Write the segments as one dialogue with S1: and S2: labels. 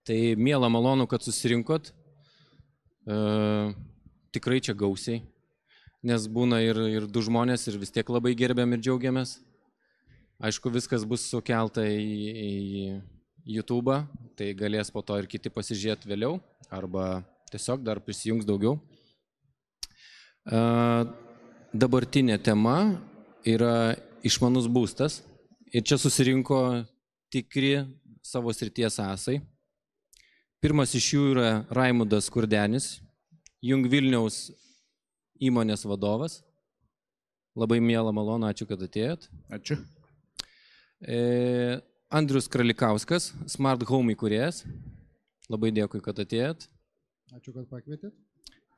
S1: Tai miela malonu, kad susirinkot. Tikrai čia gausiai, nes būna ir du žmonės ir vis tiek labai gerbiam ir džiaugiamės. Aišku, viskas bus sukelta į YouTube, tai galės po to ir kiti pasižiūrėti vėliau, arba tiesiog dar prisijungs daugiau. Dabartinė tema yra išmanus būstas ir čia susirinko tikri savo srities asai. Pirmas iš jų yra Raimundas Kurdenis, Jung Vilniaus įmonės vadovas. Labai miela, malonu, ačiū, kad atėjot.
S2: Ačiū.
S1: Andrius Kralikauskas, Smart Home įkūrėjas. Labai dėkui, kad atėjot.
S3: Ačiū, kad pakvietėt.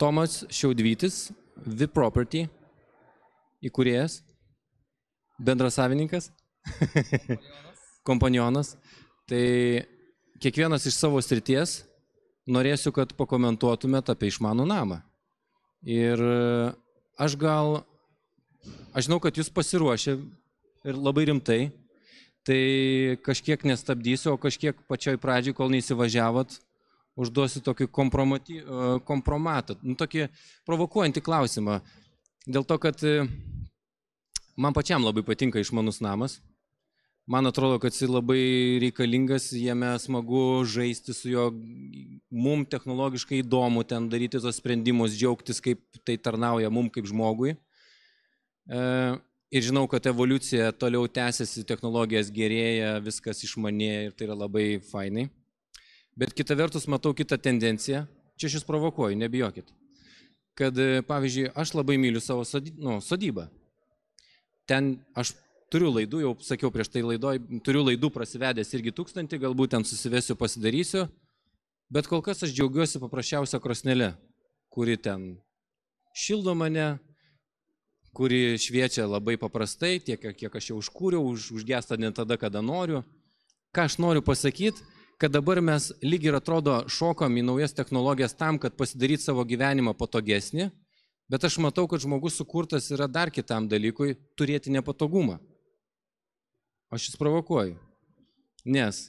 S1: Tomas Šiaudvytis, VIP Property įkūrėjas, bendrasavininkas, kompanionas. Tai kiekvienas iš savo srities norėsiu, kad pakomentuotumėt apie išmanų namą. Ir aš žinau, kad jūs pasiruošę ir labai rimtai, tai kažkiek nestabdysiu, o kažkiek pačioj pradžiai, kol neįsivažiavot, užduosiu tokį kompromatą, tokį provokuojantį klausimą. Dėl to, kad man pačiam labai patinka išmanus namas. Man atrodo, kad jis labai reikalingas, jame smagu žaisti su juo, mum technologiškai įdomu ten daryti tos sprendimus, džiaugtis, kaip tai tarnauja mum kaip žmogui. Ir žinau, kad evoliucija toliau tęsiasi, technologijas gerėja, viskas išmanėja ir tai yra labai fainai. Bet kita vertus matau kitą tendenciją, čia aš jūs provokuoju, nebijokit, kad pavyzdžiui, aš labai myliu savo sodybą. Ten aš turiu laidų, jau sakiau prieš tai laidoj, turiu laidų prasivedęs irgi 1000, galbūt ten susivesiu, pasidarysiu, bet kol kas aš džiaugiuosi paprasčiausia krosnele, kuri ten šildo mane, kuri šviečia labai paprastai, tiek kiek aš jau užkūriau, užgesta ne tada, kada noriu. Ką aš noriu pasakyti, kad dabar mes lyg ir atrodo šokam į naujas technologijas tam, kad pasidaryti savo gyvenimą patogesnį, bet aš matau, kad žmogus sukurtas yra dar kitam dalykui – turėti nepatogumą. Aš jūs provokuoju, nes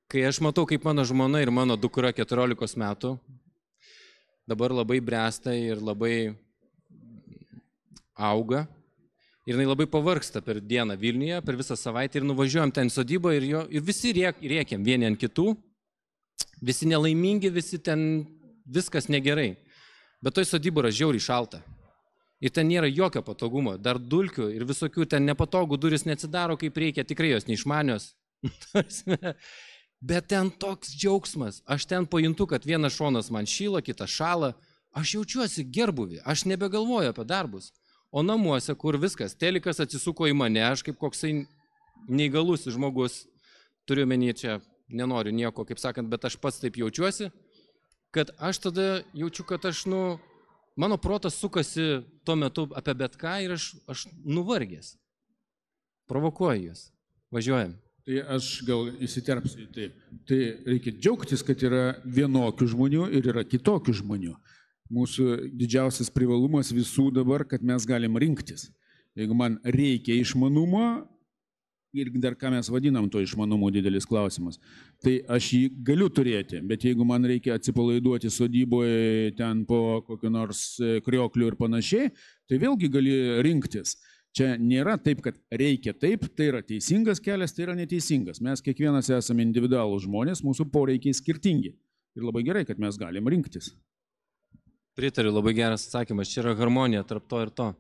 S1: kai aš matau, kaip mano žmona ir mano dukra 14 metų dabar labai bręsta ir labai auga ir jinai labai pavargsta per dieną Vilniuje, per visą savaitę ir nuvažiuojam ten sodybą ir visi rėkiam vieni ant kitų, visi nelaimingi, visi ten viskas negerai, bet toj sodyba yra žiauriai šalta. Ir ten nėra jokio patogumo, dar dulkių ir visokių ten nepatogų, duris neatsidaro kaip reikia, tikrai jos neišmanios. Bet ten toks džiaugsmas, aš ten pajuntu, kad vienas šonas man šyla, kitas šala, aš jaučiuosi gerbuvį, aš nebegalvoju apie darbus. O namuose, kur viskas, telikas atsisuko į mane, aš kaip koksai neįgalus žmogus, turiu menį čia, nenoriu nieko, kaip sakant, bet aš pats taip jaučiuosi, kad aš tada jaučiu, kad mano protas sukasi tuo metu apie bet ką ir aš nuvargęs. Provokuoju jūs. Važiuojam.
S2: Tai aš gal įsiterpsiu. Tai reikia džiaugtis, kad yra vienokių žmonių ir yra kitokių žmonių. Mūsų didžiausias privalumas visų dabar, kad mes galim rinktis. Jeigu man reikia išmanumo, ir dar ką mes vadinam to išmanumu didelis klausimas, tai aš jį galiu turėti, bet jeigu man reikia atsipalaiduoti sodyboje ten po kokiu nors kriokliu ir panašiai, tai vėlgi gali rinktis. Čia nėra taip, kad reikia taip, tai yra teisingas kelias, tai yra neteisingas. Mes kiekvienas esame individualūs žmonės, mūsų poreikiai skirtingi. Ir labai gerai, kad mes galim rinktis.
S1: Pritariu, labai geras atsakymas, čia yra harmonija tarp to ir to.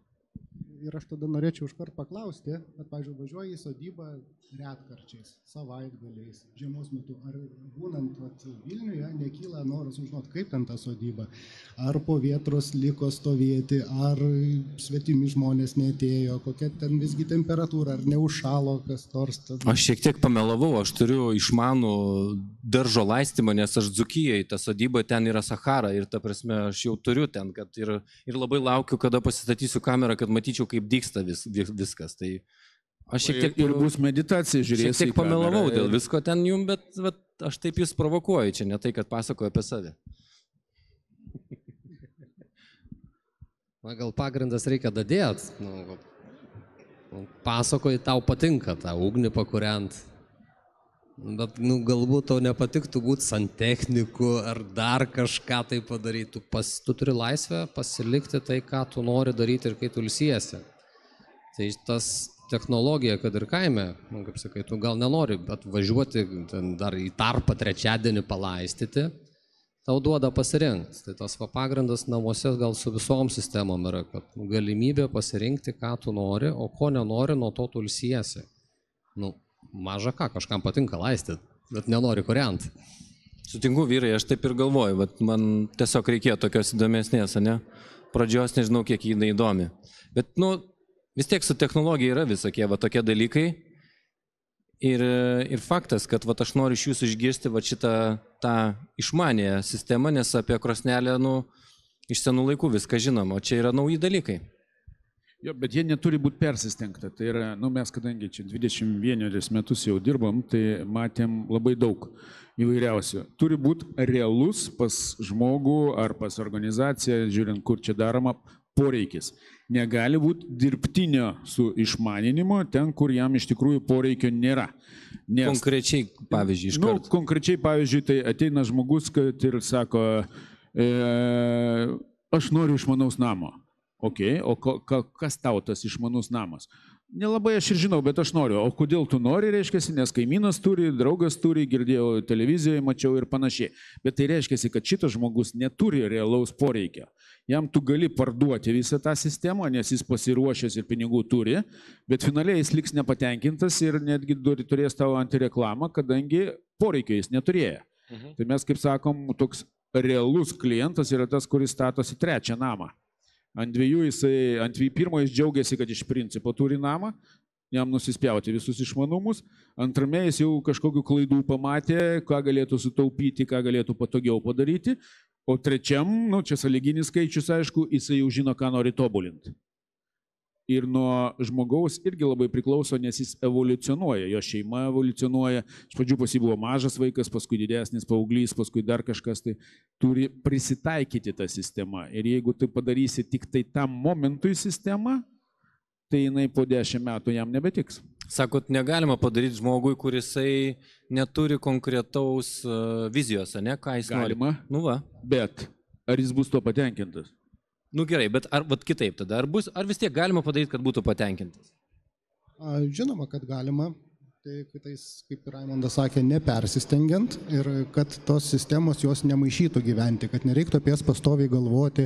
S3: Ir aš tada norėčiau iškart paklausti, bet, pavyzdžiui, važiuoji į sodybą retkarčiais, savaitgaliais, žiemos metu, ar būnant Vilniuje nekyla noras sužinoti, kaip ten ta sodyba, ar po vėtros liko stovėti, ar svetimi žmonės neatėjo, kokia ten visgi temperatūra, ar neužšalo kas nors.
S1: Aš šiek tiek pamelavau, aš turiu išmanų daržo laistymą, nes aš Dzūkijai, ta sodyba ten yra Sahara ir ta prasme aš jau turiu ten, kad ir labai laukiu, kada pasistatysiu kamerą, kad matyčiau, kaip dygsta viskas. Tai aš šiek tiek
S2: ir bus meditacija, žiūrėsiu.
S1: Šiek tiek pamelavau dėl visko ten jum, bet aš taip jūs provokuoju, čia ne tai, kad pasakoju apie save.
S4: Na, gal pagrindas reikia dadėt. Pasakoji, tau patinka tą ugnį pakuriant. Bet galbūt tau nepatiktų būti santechniku ar dar kažką tai padaryti. Tu turi laisvę pasilikti tai, ką tu nori daryti ir kai tu ilsiesi. Tai tas technologija, kad ir kaime, kaip sakai, tu gal nenori atvažiuoti dar į tarpą trečiadienį palaistyti, tau duoda pasirinkti. Tai tas pagrindas namuose gal su visom sistemom yra, kad galimybė pasirinkti, ką tu nori, o ko nenori, nuo to tu ilsiesi. Maža ką, kažkam patinka laistyti, bet nenori kuriant.
S1: Sutinku, vyrai, aš taip ir galvoju, bet man tiesiog reikėjo tokios įdomesnės, ne? Pradžios nežinau, kiek jinai įdomi. Bet, vis tiek su technologija yra visokie tokie dalykai. Ir faktas, kad aš noriu iš jūsų išgirsti šitą tą išmanę sistemą, nes apie krosnelę, iš senų laikų viską žinom, o čia yra nauji dalykai.
S2: Jo, bet jie neturi būti persistengta. Tai yra, mes kadangi čia 21 metus jau dirbam, tai matėm labai daug įvairiausių. Turi būti realus pas žmogų ar pas organizaciją, žiūrint, kur čia daroma, poreikis. Negali būti dirbtinio su išmaninimu ten, kur jam iš tikrųjų poreikio nėra. Nes,
S1: konkrečiai, pavyzdžiui, iš karto.
S2: Konkrečiai, pavyzdžiui, tai ateina žmogus, kad ir sako, aš noriu išmanaus namo. Ok, o kas tau tas išmanus namas? Nelabai aš ir žinau, bet aš noriu. O kodėl tu nori, reiškiasi, nes kaimynas turi, draugas turi, girdėjau televizijoje, mačiau ir panašiai. Bet tai reiškiasi, kad šitas žmogus neturi realaus poreikio. Jam tu gali parduoti visą tą sistemą, nes jis pasiruošęs ir pinigų turi, bet finaliai jis liks nepatenkintas ir netgi turės tavo antireklamą, kadangi poreikio jis neturėjo. Tai mes, kaip sakom, toks realus klientas yra tas, kuris statosi trečią namą. Ant pirmo jis džiaugiasi, kad iš principo turi namą, jam nusispjauti visus išmanumus. Antrame jis jau kažkokių klaidų pamatė, ką galėtų sutaupyti, ką galėtų patogiau padaryti. O trečiam, čia sąlyginis skaičius, aišku, jisai jau žino, ką nori tobulinti. Ir nuo žmogaus irgi labai priklauso, nes jis evoliucionuoja, jo šeima evoliucionuoja. Iš pradžių pas jį buvo mažas vaikas, paskui didesnis paauglys, paskui dar kažkas, tai turi prisitaikyti tą sistemą. Ir jeigu tu padarysi tik tai tam momentui sistemą, tai jinai po 10 metų jam nebetiks.
S1: Sakot, negalima padaryti žmogui, kurisai neturi konkretaus vizijos, ne, ką jis nori.
S2: Galima, bet ar jis bus tuo patenkintas?
S1: Gerai, bet kitaip tada, ar vis tiek galima padaryti, kad būtų patenkintas?
S3: Žinoma, kad galima. Tai kaip Raimondas sakė, nepersistengiant ir kad tos sistemos jos nemaišytų gyventi, kad nereiktų apie jas pastoviai galvoti,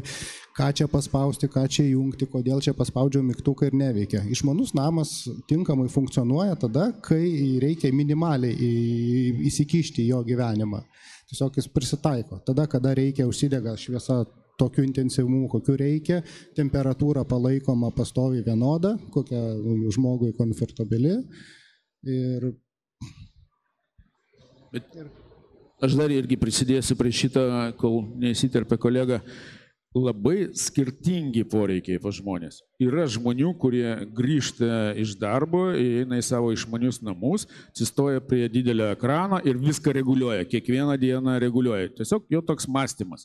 S3: ką čia paspausti, ką čia įjungti, kodėl čia paspaudžiau mygtuką ir neveikia. Išmanus namas tinkamai funkcionuoja tada, kai reikia minimaliai įsikišti į jo gyvenimą. Tiesiog jis prisitaiko. Tada, kada reikia, užsidega šviesa tokiu intensyvumu, kokiu reikia, temperatūra palaikoma pastoviai vienoda, kokia žmogui komfortabili.
S2: Bet aš dar irgi prisidėsiu prie šitą, kol neįsiterpė kolega, labai skirtingi poreikiai pas žmonės. Yra žmonių, kurie grįžta iš darbo, eina į savo išmanius namus, atsistoja prie didelio ekrano ir viską reguliuoja, kiekvieną dieną reguliuoja. Tiesiog jo toks mąstymas.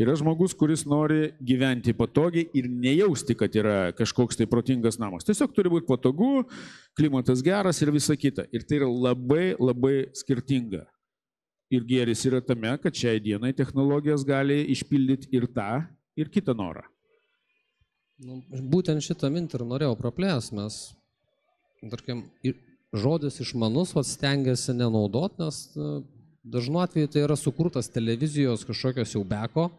S2: Yra žmogus, kuris nori gyventi patogiai ir nejausti, kad yra kažkoks tai protingas namas. Tiesiog turi būti patogu, klimatas geras ir visa kita. Ir tai yra labai, labai skirtinga. Ir gėris yra tame, kad šiai dienai technologijos gali išpildyti ir tą, ir kitą norą.
S4: Būtent šitą mintį ir norėjau praplėsti, mes, tarkim, žodis išmanus stengiasi nenaudoti, nes dažnu atveju tai yra sukurtas televizijos kažkokio siaubeko,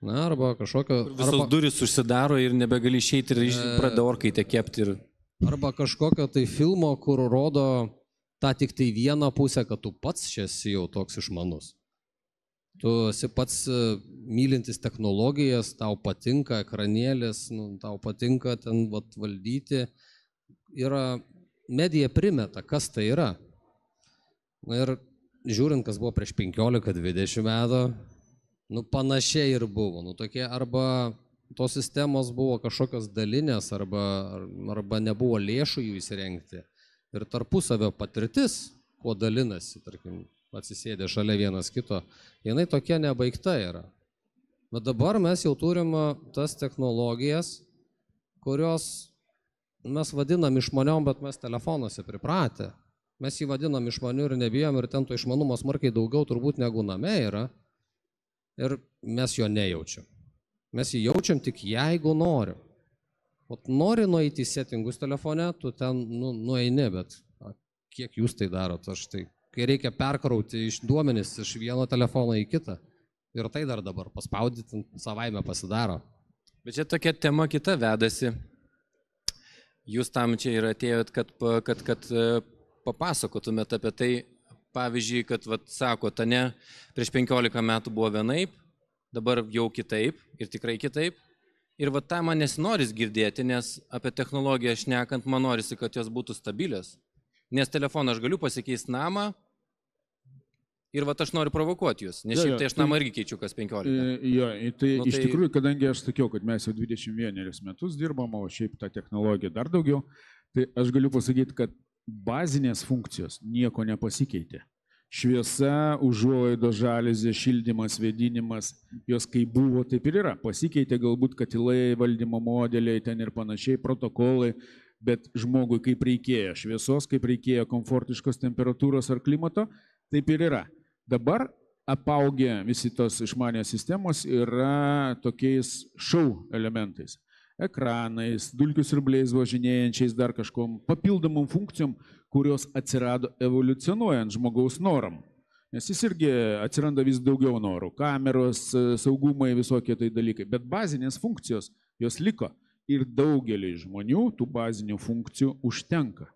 S4: arba kažkokio...
S1: Visos duris užsidaro ir nebegali išeiti ir pradeda orkaitę kepti.
S4: Arba kažkokio tai filmo, kur rodo tą tik tai vieną pusę, kad tu pats čia esi jau toks išmanus. Tu esi pats mylintis technologijas, tau patinka ekranėlis, tau patinka ten valdyti. Yra, medija primeta, kas tai yra. Ir žiūrint, kas buvo prieš 15-20 metų, panašiai ir buvo. Tokie, arba tos sistemos buvo kažkokios dalinės, arba nebuvo lėšų jų įsirengti. Ir tarpusavio patirtis, kuo dalinasi, tarkim, atsisėdė šalia vienas kito, jinai tokia nebaigta yra. Bet dabar mes jau turim tas technologijas, kurios mes vadinam išmaniom, bet mes telefonuose pripratę. Mes jį vadinam išmaniu ir nebijom ir ten to išmanumo smarkiai daugiau turbūt negu name yra. Ir mes jo nejaučiam. Mes jį jaučiam tik jeigu norim. O nori nueiti į settingus telefone, tu ten nueini, bet kiek jūs tai darot? Aš tai, kai reikia perkrauti iš duomenis iš vieno telefono į kitą. Ir tai dar dabar paspaudyti savaime pasidaro.
S1: Bet čia tokia tema kita vedasi. Jūs tam čia ir atėjot, kad papasakotumėt apie tai, pavyzdžiui, kad, sakot, ne, prieš 15 metų buvo vienaip, dabar jau kitaip ir tikrai kitaip. Ir tą man nesinoris girdėti, nes apie technologiją šnekant, man norisi, kad jos būtų stabilios. Nes telefoną aš galiu pasikeisti namą ir aš noriu provokuoti jūs, nes šiaip tai aš namą irgi keičiu kas 15.
S2: Jo, tai iš tikrųjų, kadangi aš sakiau, kad mes jau 21 metus dirbam, o šiaip tą technologiją dar daugiau, tai aš galiu pasakyti, kad bazinės funkcijos nieko nepasikeitė. Šviesa, užuolaidos, žaliuzė, šildymas, vėdinimas, jos kaip buvo, taip ir yra. Pasikeitė galbūt katilai, valdymo modeliai, ten ir panašiai, protokolai, bet žmogui kaip reikėjo šviesos, kaip reikėjo komfortiškos temperatūros ar klimato, taip ir yra. Dabar apaugę visi tos išmanės sistemos yra tokiais šou elementais. Ekranais, dulkių siurbliais važinėjančiais, dar kažkom papildomom funkcijom, kurios atsirado evoliucionuojant žmogaus noram. Nes jis irgi atsiranda vis daugiau norų. Kameros, saugumai, visokie tai dalykai. Bet bazinės funkcijos, jos liko. Ir daugelį žmonių tų bazinių funkcijų užtenka.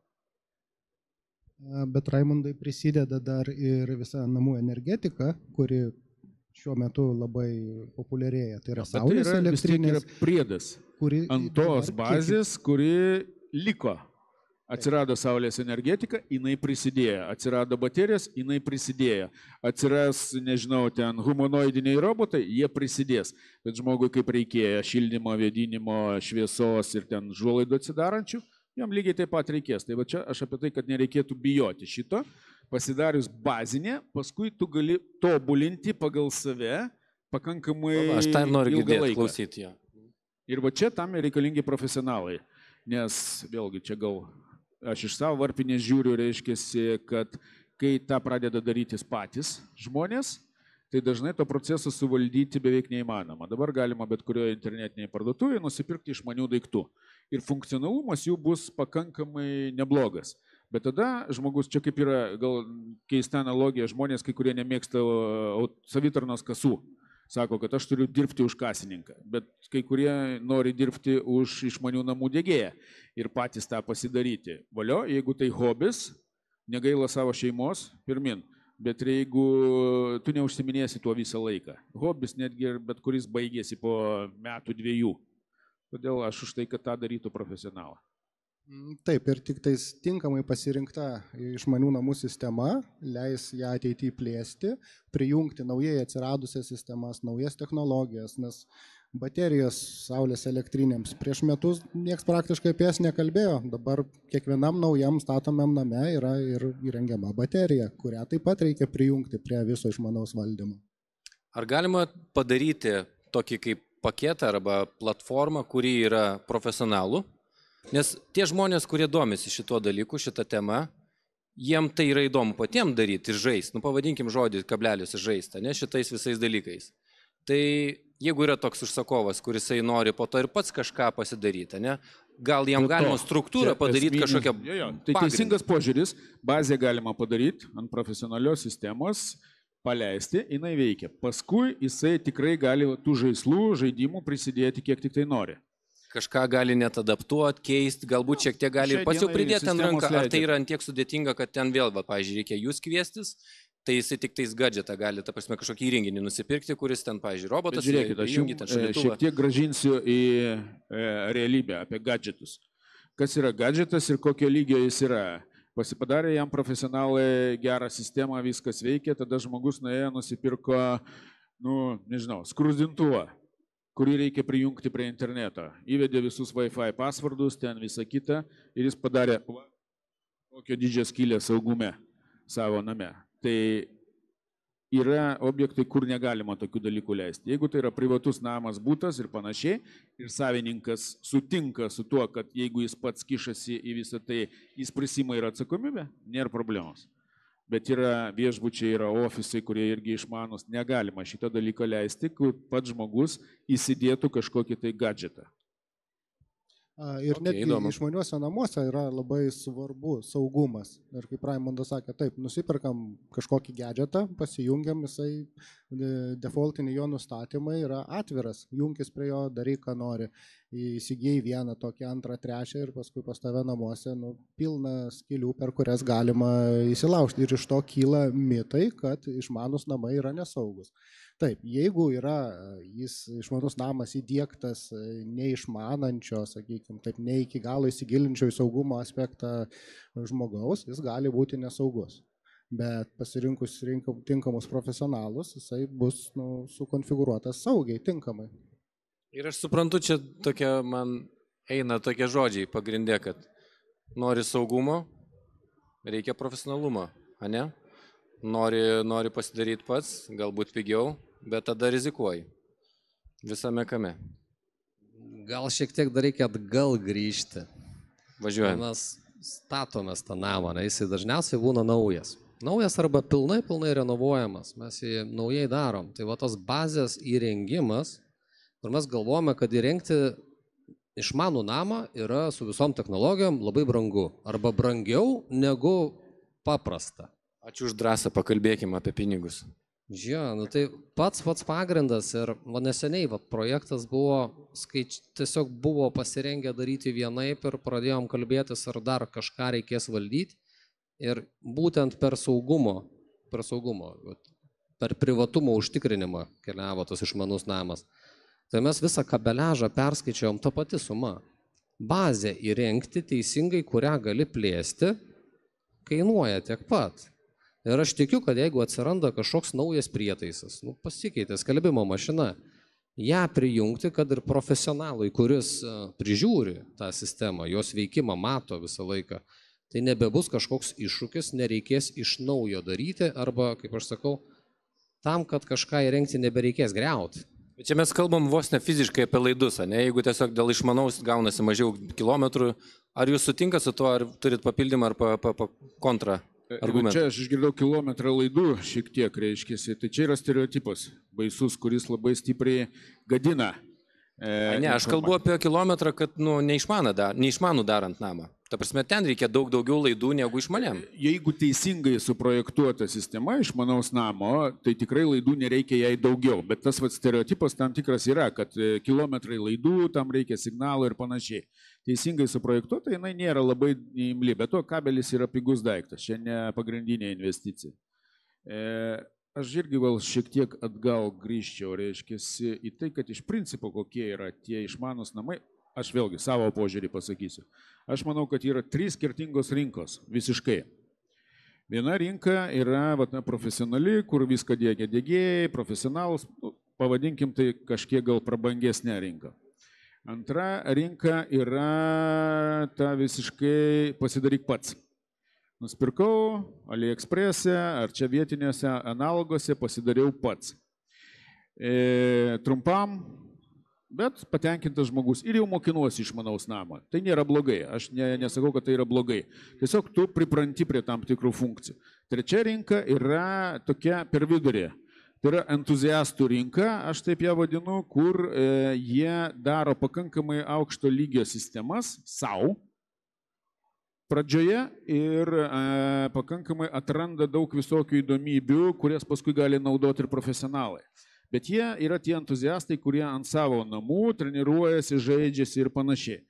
S3: Bet Raimundai prisideda dar ir visa namų energetika, kuri šiuo metu labai populiarėja. Tai yra saulės elektrinės.
S2: Tai yra priedas ant tos bazės, kuri liko. Atsirado saulės energetika, jinai prisidėjo. Atsirado baterijos, jinai prisidėjo. Atsiras, nežinau, ten humanoidiniai robotai, jie prisidės. Bet žmogui kaip reikėjo šildymo, vėdinimo, šviesos ir ten žuolaidų atsidarančių, jam lygiai taip pat reikės. Tai va čia aš apie tai, kad nereikėtų bijoti šito. Pasidarius bazinę, paskui tu gali tobulinti pagal save pakankamai
S1: aš tai noriu
S2: ilgą
S1: girdėti,
S2: laiką.
S1: klausyti jo.
S2: Ir va čia tam reikalingi profesionalai. Nes vėlgi čia gal aš iš savo varpinės žiūriu, reiškiasi, kad kai tą pradeda darytis patys žmonės, tai dažnai to proceso suvaldyti beveik neįmanoma. Dabar galima bet kurioje internetinėje parduotuvėje nusipirkti išmanių daiktų. Ir funkcionalumas jų bus pakankamai neblogas. Bet tada žmogus, čia kaip yra gal keista analogija, žmonės, kai kurie nemėgsta savitarnos kasų, sako, kad aš turiu dirbti už kasininką, bet kai kurie nori dirbti už išmanių namų diegėją ir patys tą pasidaryti. Valio, jeigu tai hobis, negaila savo šeimos, pirmin, bet jeigu tu neužsiminėsi tuo visą laiką. Hobis netgi ir bet kuris baigėsi po metų dviejų. Todėl aš už tai, kad tą darytų profesionalą.
S3: Taip, ir tik tais tinkamai pasirinkta išmanių namų sistema leis ją ateityje plėsti, prijungti naujai atsiradusias sistemas, naujas technologijas, nes baterijos saulės elektrinėms prieš metus nieks praktiškai apie jas nekalbėjo. Dabar kiekvienam naujam statomam name yra ir įrengiama baterija, kurią taip pat reikia prijungti prie viso išmanaus valdymo.
S1: Ar galima padaryti tokį kaip paketą arba platformą, kuri yra profesionalų? Nes tie žmonės, kurie domisi šituo dalyku, šitą temą, jiem tai yra įdomu patiems daryti ir žaisti. Pavadinkim žodį kablelis žaisti, ne, šitais visais dalykais. Tai jeigu yra toks užsakovas, kuris nori po to ir pats kažką pasidaryti, ne, gal jam galima struktūrą padaryti kažkokią...
S2: Tai teisingas požiūris, bazę galima padaryti ant profesionalios sistemos, paleisti, jinai veikia. Paskui jisai tikrai gali tų žaislų, žaidimų prisidėti kiek tik tai nori.
S1: Kažką gali net adaptuoti, keisti, galbūt šiek tiek gali ir pats jau pridėti ant ranką, ar tai yra ant tiek sudėtinga, kad ten vėl, pavyzdžiui, reikia jūs kviestis, tai jisai tik tais gadgetą gali, ta prasme, kažkokį įrenginį nusipirkti, kuris ten, pavyzdžiui, robotas.
S2: Bet žiūrėkit, aš jums šiek tiek grąžinsiu į realybę apie gadgetus. Kas yra gadgetas ir kokio lygio jis yra. Pasipadarė jam profesionalai gerą sistemą, viskas veikia, tada žmogus nuėjo, nusipirko, nežinau, skrusdintuvą, kurį reikia prijungti prie interneto. Įvedė visus Wi-Fi pasvardus, ten visą kitą ir jis padarė kokio didžio skylę saugume savo name. Tai yra objektai, kur negalima tokių dalykų leisti. Jeigu tai yra privatus namas, būtas ir panašiai, ir savininkas sutinka su tuo, kad jeigu jis pats kišasi į visą tai, jis prisima ir atsakomybę, nėra problemos. Bet yra viešbučiai, yra ofisai, kurie irgi išmanus, negalima šitą dalyką leisti, kur pats žmogus įsidėtų kažkokį tai gadžetą.
S3: Ir netgi išmaniuose namuose yra labai svarbu saugumas. Ir kaip Raimondas sakė, taip, nusiperkam kažkokį gadžetą, pasijungiam, jisai defaultiniai jo nustatymai yra atviras, junkis prie jo, daryk, ką nori. Įsigijai vieną, tokį antrą, trečią ir paskui pas tave namuose pilna skylių, per kurias galima įsilaužti. Ir iš to kyla mitai, kad išmanus namai yra nesaugus. Taip, jeigu yra išmanus namas įdiegtas neišmanančio, sakykime, taip, ne iki galo įsigilinčio į saugumo aspektą žmogaus, jis gali būti nesaugus. Bet pasirinkus tinkamus profesionalus, jisai bus sukonfigūruotas saugiai, tinkamai.
S1: Ir aš suprantu, čia tokia man eina tokie žodžiai pagrindė, kad nori saugumo, reikia profesionalumo, ane? Nori pasidaryti pats, galbūt pigiau, bet tada rizikuoji visame kame.
S4: Gal šiek tiek dar reikia atgal grįžti.
S1: Važiuojam.
S4: Mes statomės tą namą, jisai dažniausiai būna naujas. Naujas arba pilnai renovuojamas, mes jį naujai darom. Tai va tos bazės įrengimas, kur mes galvojame, kad įrengti išmanų namą yra su visom technologijom labai brangu. Arba brangiau negu paprasta.
S1: Ačiū už drąsą, pakalbėkime apie pinigus.
S4: Žiūrėjau, tai pats pagrindas ir neseniai projektas buvo, tiesiog buvo pasirengę daryti vienaip ir pradėjom kalbėtis, ar dar kažką reikės valdyti. Ir būtent per saugumo, per privatumo užtikrinimą keliavo tas išmanus namas. Tai mes visą kabeliažą perskaičiavom tą patį sumą. Bazę įrengti teisingai, kurią gali plėsti, kainuoja tiek pat. Ir aš tikiu, kad jeigu atsiranda kažkoks naujas prietaisas, pasikeitė skalbimo mašina, ją prijungti, kad ir profesionalai, kuris prižiūri tą sistemą, jos veikimą mato visą laiką, tai nebebus kažkoks iššūkis, nereikės iš naujo daryti arba, kaip aš sakau, tam, kad kažką įrengti nebereikės griauti.
S1: Bet čia mes kalbam vos ne fiziškai apie laidus, ne? Jeigu tiesiog dėl išmanaus gaunasi mažiau kilometrų, ar jūs sutinka su tuo, ar turit papildymą ar kontrą?
S2: Čia aš išgirdau kilometrą laidų šiek tiek, reiškiasi. Tai čia yra stereotipas baisus, kuris labai stipriai gadina.
S1: Ne, aš kalbu apie kilometrą, kad neišmanų darant namą. Ta prasme, ten reikia daug daugiau laidų negu išmaniam.
S2: Jeigu teisingai suprojektuota sistema išmanaus namo, tai tikrai laidų nereikia jai daugiau. Bet tas stereotipas tam tikras yra, kad kilometrai laidų, tam reikia signalų ir panašiai. Teisingai suprojektuota, jinai nėra labai imli, bet to kabelis yra pigus daiktas, čia ne pagrindinė investicija. Aš irgi gal šiek tiek atgal grįžčiau, reiškiasi, į tai, kad iš principo kokie yra tie išmanus namai, aš vėlgi savo požiūrį pasakysiu. Aš manau, kad yra 3 skirtingos rinkos, visiškai. Viena rinka yra profesionali, kur viską diegia diegėjai, profesionalus, pavadinkim tai kažkiek gal prabangesnė rinka. Antra rinka yra ta visiškai pasidaryk pats. Nusipirkau AliExpress'e ar čia vietinėse analogose pasidariau pats. Trumpam, bet patenkintas žmogus ir jau mokinuosi išmanaus namą. Tai nėra blogai, aš nesakau, kad tai yra blogai. Tiesiog tu pripranti prie tam tikrų funkcijų. Trečia rinka yra tokia per vidurį. Tai yra entuziastų rinka, aš taip ją vadinu, kur jie daro pakankamai aukšto lygio sistemas savo pradžioje ir pakankamai atranda daug visokių įdomybių, kurias paskui gali naudoti ir profesionalai. Bet jie yra tie entuziastai, kurie ant savo namų treniruojasi, žaidžiasi ir panašiai.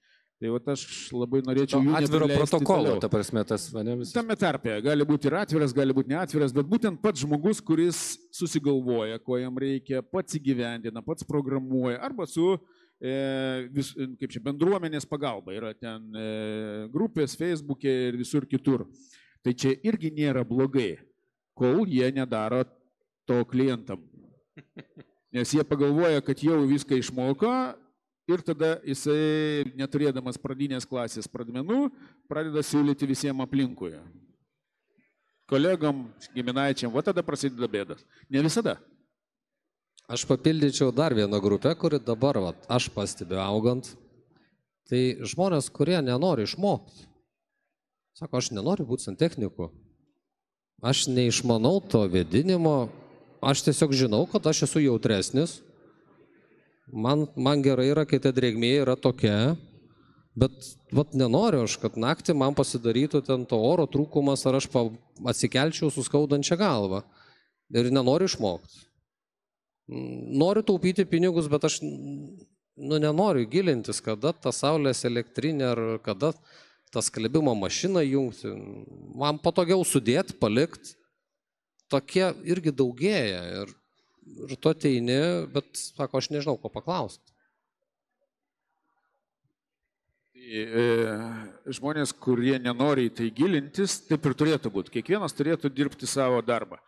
S2: Tai va aš labai norėčiau jų
S1: atviro protokolo, ta prasme, tas vanevis.
S2: Tame tarpe gali būti ir atviras, gali būti neatviras, bet būtent pats žmogus, kuris susigalvoja, ko jam reikia, pats įgyvendina, pats programuoja, arba su kaip čia, bendruomenės pagalba. Yra ten grupės Facebook'e ir visur kitur. Tai čia irgi nėra blogai, kol jie nedaro to klientam. Nes jie pagalvoja, kad jau viską išmoko ir tada jisai, neturėdamas pradinės klasės pradmenų, pradeda siūlyti visiems aplinkui. kolegom, giminaičiam, va tada prasideda bėdas. Ne visada.
S4: Aš papildyčiau dar vieną grupę, kuri dabar, aš pastebiu augant. Tai žmonės, kurie nenori išmokti. Sako, aš nenoriu būti santechniku. Aš neišmanau to vėdinimo. Aš tiesiog žinau, kad aš esu jautresnis. Man gerai yra, kai ta drėgmė yra tokia. Bet nenoriu aš, kad naktį man pasidarytų ten to oro trūkumas, ar aš atsikelčiau su skaudančia galva. Ir nenoriu išmokti. Noriu taupyti pinigus, bet aš nenoriu gilintis, kada ta saulės elektrinė ar kada tą skalbimo mašiną jungti. Man patogiau sudėti, palikti. Tokie irgi daugėja. Ir tu ateini, bet sako, aš nežinau, ko paklausti.
S2: Žmonės, kurie nenori į tai gilintis, taip ir turėtų būti. Kiekvienas turėtų dirbti savo darbą.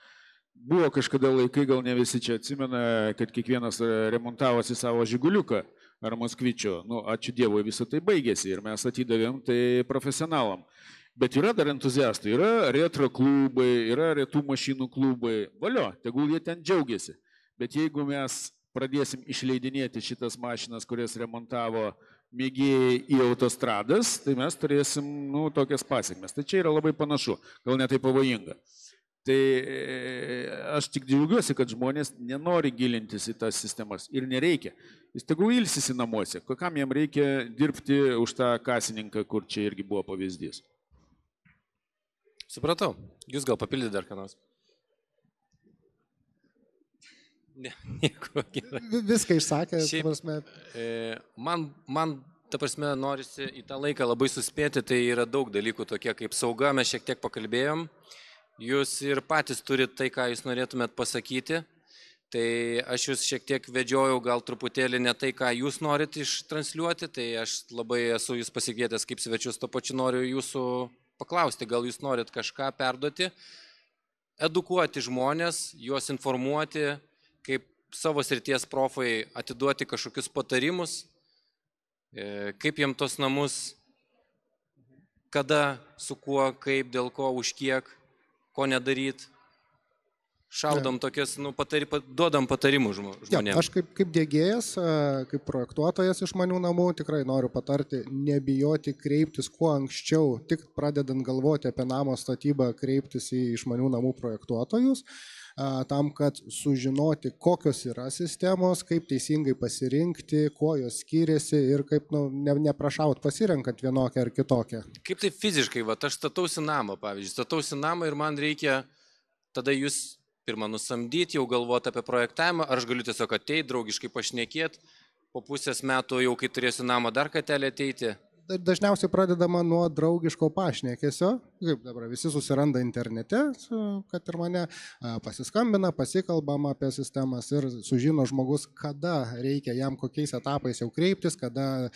S2: Buvo kažkada laikai, gal ne visi čia atsimena, kad kiekvienas remontavosi savo žiguliuką ar moskvičio. Ačiū Dievui, visą tai baigėsi ir mes atidavėm tai profesionalam. Bet yra dar entuziastų, yra retro klubai, yra retų mašinų klubai. Valio, tegul jie ten džiaugiasi. Bet jeigu mes pradėsim išleidinėti šitas mašinas, kurias remontavo mėgėjai į autostradas, tai mes turėsim tokias pasiekmes. Tai čia yra labai panašu, gal net tai pavojinga. Tai aš tik džiaugiuosi, kad žmonės nenori gilintis į tas sistemas ir nereikia. Jis tegul ilsisi namuose, kam jam reikia dirbti už tą kasininką, kur čia irgi buvo pavyzdys.
S1: Supratau. Jūs gal papildyti dar ką nors? Ne, nieko gerai.
S3: Viską išsakė,
S1: Šiaip,
S3: prasme.
S1: Man, ta prasme, norisi į tą laiką labai suspėti, tai yra daug dalykų tokie kaip sauga, mes šiek tiek pakalbėjom. Jūs ir patys turite tai, ką jūs norėtumėt pasakyti. Tai aš jūs šiek tiek vedžiojau gal truputėlį ne tai, ką jūs norit ištransliuoti, tai aš labai esu jūs pasikvietęs kaip svečius, to pačiu noriu jūsų paklausti, gal jūs norit kažką perduoti, edukuoti žmonės, juos informuoti, kaip savo srities profai atiduoti kažkokius patarimus, kaip jiem tos namus, kada, su kuo, kaip, dėl ko, už kiek, ko nedaryt. Šaudom tokias, duodam patarimų žmonėms.
S3: Aš kaip diegėjas, kaip projektuotojas išmanių namų tikrai noriu patarti nebijoti kreiptis kuo anksčiau, tik pradedant galvoti apie namo statybą, kreiptis į išmanių namų projektuotojus, tam, kad sužinoti, kokios yra sistemos, kaip teisingai pasirinkti, kuo jos skiriasi ir kaip neprašaut pasirenkant vienokią ar kitokią.
S1: Kaip tai fiziškai, aš statausi namą, pavyzdžiui, statausi namą ir man reikia tada jūs pirmą nusamdyti, jau galvoti apie projektavimą, ar aš galiu tiesiog ateiti, draugiškai pašnekėti, po pusės metų jau, kai turėsiu namą, dar kartelį ateiti.
S3: Dažniausiai pradedama nuo draugiško pašnekesio, kaip dabar visi susiranda internete, kad ir mane pasiskambina, pasikalbama apie sistemas ir sužino žmogus, kada reikia jam kokiais etapais jau kreiptis, kada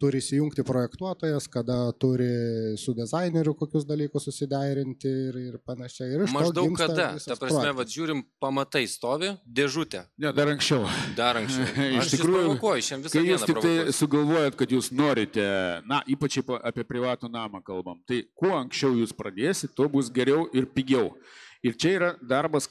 S3: turi įsijungti projektuotojas, kada turi su dizaineriu kokius dalykus susiderinti ir panašiai. Ir
S1: maždaug kada, ta prasme, žiūrim, pamatai stovi, dėžutė.
S2: Ne, dar anksčiau.
S1: Dar anksčiau.
S2: Iš tikrųjų, kai jūs tik tai sugalvojat, kad jūs norite, ypač apie privatų namą kalbam, tai kuo anksčiau jūs pradėsit, to bus geriau ir pigiau. Ir čia yra darbas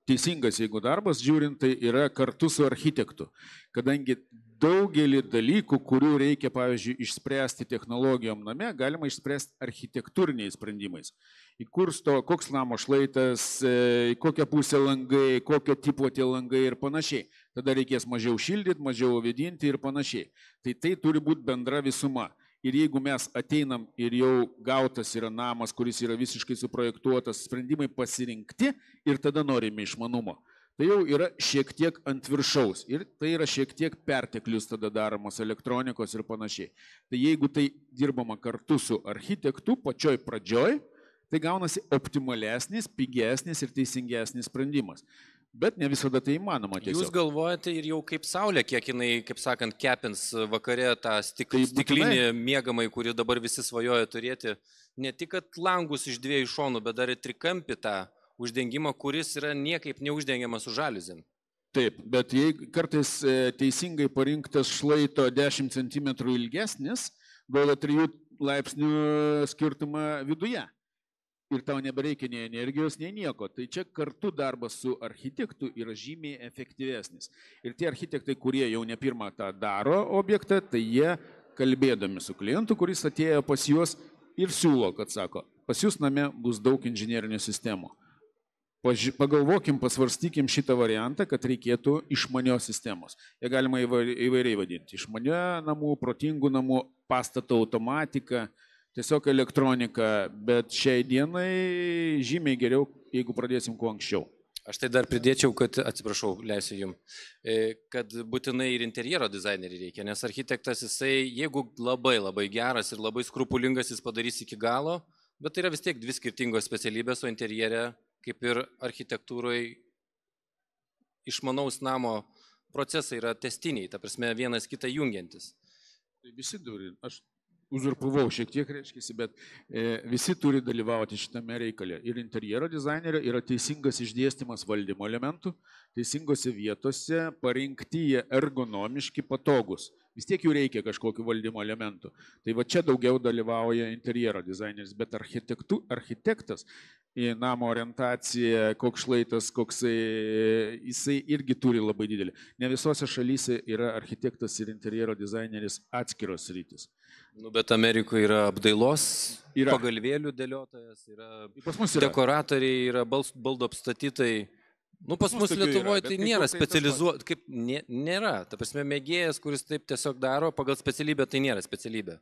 S2: teisingas, jeigu darbas žiūrint, tai yra kartu su architektu. Kadangi daugelį dalykų, kurių reikia, pavyzdžiui, išspręsti technologijom name, galima išspręsti architektūriniais sprendimais. Į kursto, koks namo šlaitas, į kokią pusę langai, kokio tipo tie langai ir panašiai. Tada reikės mažiau šildyti, mažiau vėdinti ir panašiai. Tai turi būti bendra visuma. Ir jeigu mes ateinam ir jau gautas yra namas, kuris yra visiškai suprojektuotas, sprendimai pasirinkti ir tada norime išmanumo, tai jau yra šiek tiek ant viršaus ir tai yra šiek tiek perteklius tada daromos elektronikos ir panašiai. Tai jeigu tai dirbama kartu su architektu pačioj pradžioj, tai gaunasi optimalesnis, pigesnis ir teisingesnis sprendimas. Bet ne visada tai įmanoma tiesiog.
S1: Jūs galvojate ir jau kaip saulė, kiek jinai, kaip sakant, kepins vakare tą stiklinį miegamai, kurį dabar visi svajoja turėti. Ne tik kad langus iš dviejų šonų, bet dar ir trikampį tą uždengimą, kuris yra niekaip neuždengiamas su žaliuzėm.
S2: Taip, bet jei kartais teisingai parinktas šlaito 10 cm ilgesnis, duoda 3 laipsnių skirtumą viduje. ir tau nebereikia nei energijos, nei nieko. Tai čia kartu darbas su architektu yra žymiai efektyvesnis. Ir tie architektai, kurie jau ne pirmą tą daro objektą, tai jie kalbėdami su klientu, kuris atėjo pas juos ir siūlo, kad sako, pas jūs name bus daug inžinerinių sistemų. Pagalvokim, pasvarstykim šitą variantą, kad reikėtų išmanios sistemos. Jie galima įvairiai vadinti. Išmanio namų, protingų namų, pastato automatika, tiesiog elektronika, bet šiai dienai žymiai geriau, jeigu pradėsim kuo anksčiau.
S1: Aš tai dar pridėčiau, kad, atsiprašau, leisiu jums, kad būtinai ir interjero dizainerį reikia, nes architektas jisai, jeigu labai geras ir labai skrupulingas, jis padarys iki galo, bet tai yra vis tiek dvi skirtingos specialybės, o interjere, kaip ir architektūroje, išmanaus namo procesai yra tęstiniai, ta prasme vienas kitą jungiantis.
S2: Visi turi, aš uzurpavau šiek tiek, reiškia, bet visi turi dalyvauti šitame reikale. Ir interjero dizainerio yra teisingas išdėstymas valdymo elementų, teisingose vietose, parinkti jie ergonomiški, patogus. Vis tiek jų reikia kažkokių valdymo elementų. Tai va čia daugiau dalyvauja interjero dizaineris, bet architektas į namo orientaciją, koks šlaitas, jisai irgi turi labai didelį. Ne visose šalyse yra architektas ir interjero dizaineris atskiros sritis.
S1: Nu, bet Amerikoje yra apdailos, pagalvėlių dėliotojas, yra dekoratoriai, yra baldų apstatytojai. Nu, pas mus Lietuvoje tai nėra specializuota, kaip nėra. Ta prasme, mėgėjas, kuris taip tiesiog daro, pagal specialybę tai nėra specialybė.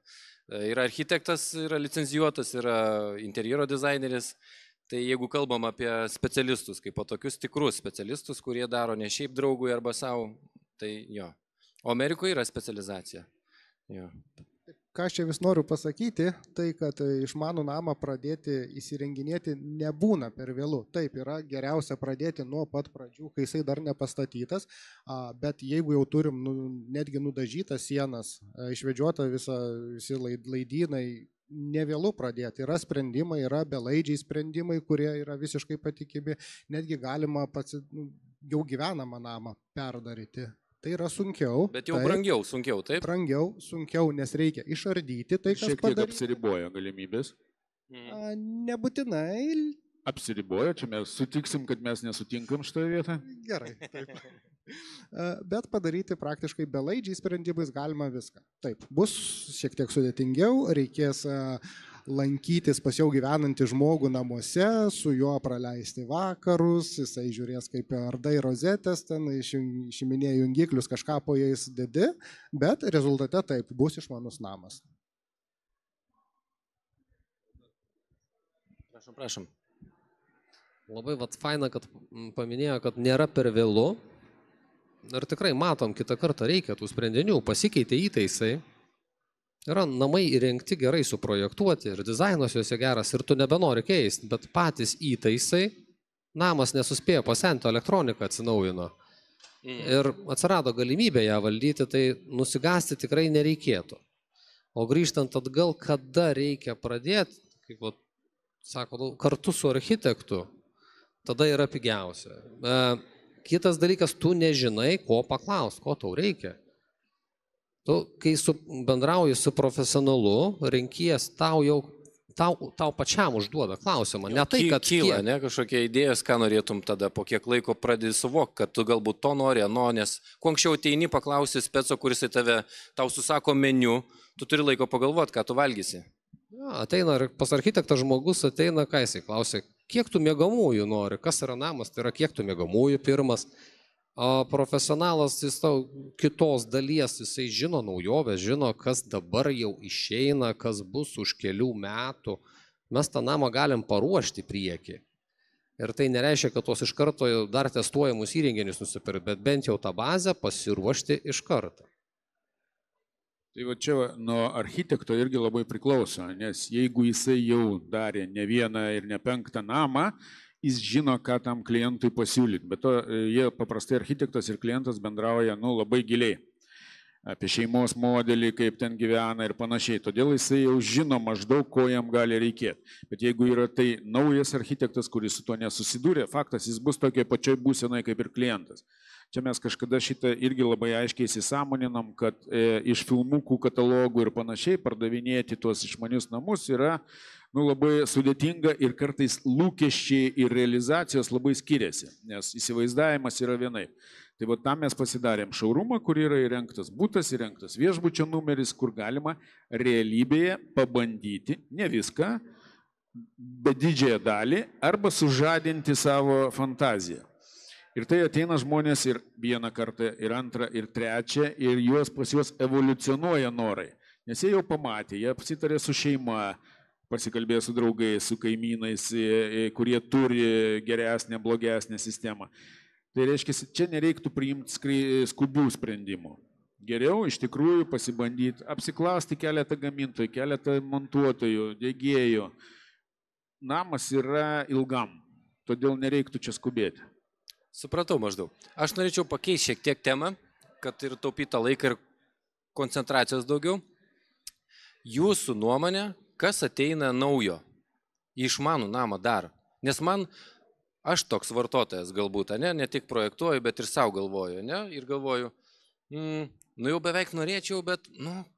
S1: Yra architektas, yra licencijuotas, yra interjero dizaineris. Tai jeigu kalbam apie specialistus, kaip po tokius tikrus specialistus, kurie daro ne šiaip draugui arba savo, tai jo. O Amerikoje yra specializacija. Jo.
S3: Ką aš čia vis noriu pasakyti, tai kad išmanų namą pradėti įsirenginėti nebūna per vėlų. Taip, yra geriausia pradėti nuo pat pradžių, kai jisai dar nepastatytas, bet jeigu jau turim netgi nudažytas sienas, išvedžiota visi laidynai, nevėlu pradėti. Yra sprendimai, yra belaidžiai sprendimai, kurie yra visiškai patikimi, netgi galima jau gyvenamą namą perdaryti. Tai yra sunkiau.
S1: Bet jau brangiau, sunkiau, taip?
S3: Brangiau, sunkiau, nes reikia išardyti tai, kas
S2: šiek tiek apsiriboja galimybės.
S3: Nebūtinai.
S2: Apsiriboja, čia mes sutiksim, kad mes nesutinkam šitoje vietoje.
S3: Gerai, taip. Bet padaryti praktiškai belaidžiai sprendimais galima viską. Taip, bus šiek tiek sudėtingiau, reikės lankytis pas jau gyvenantį žmogų namuose, su juo praleisti vakarus, jisai žiūrės kaip ardai rozetės, ten išiminėja jungiklius, kažką po jais dedi, bet rezultate taip, bus išmanus namas.
S1: Prašom.
S4: Labai faina, kad paminėjo, kad nėra per vėlu. Ir tikrai matom, kitą kartą reikia tų sprendinių, pasikeitė įtaisai. Yra namai įrengti gerai suprojektuoti ir dizainas juose geras ir tu nebenori keisti, bet patys įtaisai, namas nesuspėjo pasenti, elektronika atsinaujino. Ir atsirado galimybė ją valdyti, tai nusigasti tikrai nereikėtų. O grįžtant atgal, kada reikia pradėti, kaip sako, kartu su architektu, tada yra pigiausia. Kitas dalykas, tu nežinai, ko paklausti, ko tau reikia. Tu, kai bendrauji su profesionalu, renkies, tau pačiam užduoda klausimą. Ne tai, kad
S1: kyla, ne, kažkokie idėjos, ką norėtum tada, po kiek laiko pradedi suvokti, kad tu galbūt to nori, nes kuo anksčiau ateini, paklausi speco, kuris tau susako meniu, tu turi laiko pagalvoti, ką tu valgysi.
S4: Ja, ateina pas architektą žmogus, ateina, ką jisai klausia, kiek tu miegamųjų nori, kas yra namas, tai yra kiek tu miegamųjų pirmas. O profesionalas, jis tau kitos dalies, jisai žino naujoves, žino, kas dabar jau išeina, kas bus už kelių metų. Mes tą namą galim paruošti priekį. Ir tai nereiškia, kad tos iš karto dar testuojamus įrenginius nusipirkti, bet bent jau tą bazę pasiruošti iš karto.
S2: Tai va čia nuo architekto irgi labai priklauso, nes jeigu jisai jau darė ne vieną ir ne penktą namą, jis žino, ką tam klientui pasiūlyti. Bet to jie paprastai architektas ir klientas bendrauja labai giliai apie šeimos modelį, kaip ten gyvena ir panašiai. Todėl jisai jau žino maždaug, ko jam gali reikėti. Bet jeigu yra tai naujas architektas, kuris su to nesusidūrė, faktas, jis bus tokiai pačioj būsenoje kaip ir klientas. Čia mes kažkada šitą irgi labai aiškiai įsisąmoninam, kad iš filmukų katalogų ir panašiai pardavinėti tuos išmanius namus yra labai sudėtinga ir kartais lūkesčiai ir realizacijos labai skiriasi, nes įsivaizdavimas yra vienai. Tai tam mes pasidarėm šaurumą, kur yra įrengtas būtas, įrengtas viešbučio numeris, kur galima realybėje pabandyti, ne viską, bet didžiąją dalį, arba sužadinti savo fantaziją. Ir tai ateina žmonės ir vieną kartą, ir antrą, ir trečią, ir pas juos evoliucionuoja norai. Nes jie jau pamatė, jie apsitarė su šeima, pasikalbėjo su draugais, su kaimynais, kurie turi geresnę, blogesnę sistemą. Tai reiškia, čia nereiktų priimti skubių sprendimų. Geriau iš tikrųjų pasibandyti, apsiklausti keletą gamintojų, keletą montuotojų, degėjų. Namas yra ilgam, todėl nereiktų čia skubėti.
S1: Supratau maždaug. Aš norėčiau pakeisti šiek tiek temą, kad ir taupytą laiką ir koncentracijos daugiau. Jūsų nuomonė, kas ateina naujo į išmanų namą dar? Nes aš toks vartotojas galbūt, ne tik projektuoju, bet ir savo galvoju, ir galvoju, jau beveik norėčiau, bet,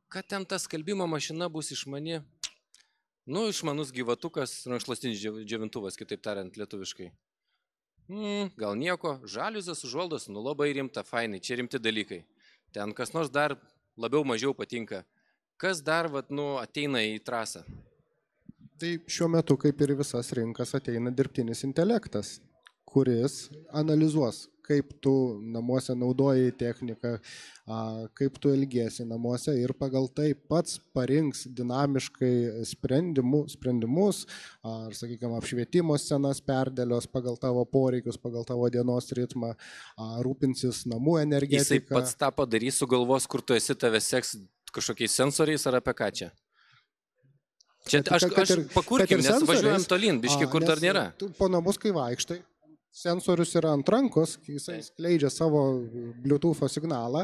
S1: kad ten ta skalbimo mašina bus išmani, išmanus gyvatukas, rankšluostinis džiovintuvas, kitaip tariant lietuviškai. Gal nieko, žaliuzės, užuoldos, labai rimta, fainai, čia rimti dalykai. Ten kas nors dar labiau mažiau patinka. Kas dar ateina į trasą?
S3: Tai šiuo metu, kaip ir visas rinkas, ateina dirbtinis intelektas, kuris analizuos, kaip tu namuose naudoji techniką, kaip tu elgiesi namuose ir pagal tai pats parinks dinamiškai sprendimus, ar, sakykime, apšvietimo scenas perdėlios pagal tavo poreikius, pagal tavo dienos ritmą, rūpinsis namų energetiką.
S1: Jisai pats tą padarys, sugalvos, kur tu esi, tave seks kažkokiais sensoriais ar apie ką čia? Čia aš pakurkim, nes važiuojam tolyn, biški, kur dar nėra.
S3: Po namus, kai vaikštai, sensorius yra ant rankos, jisai skleidžia savo Bluetooth signalą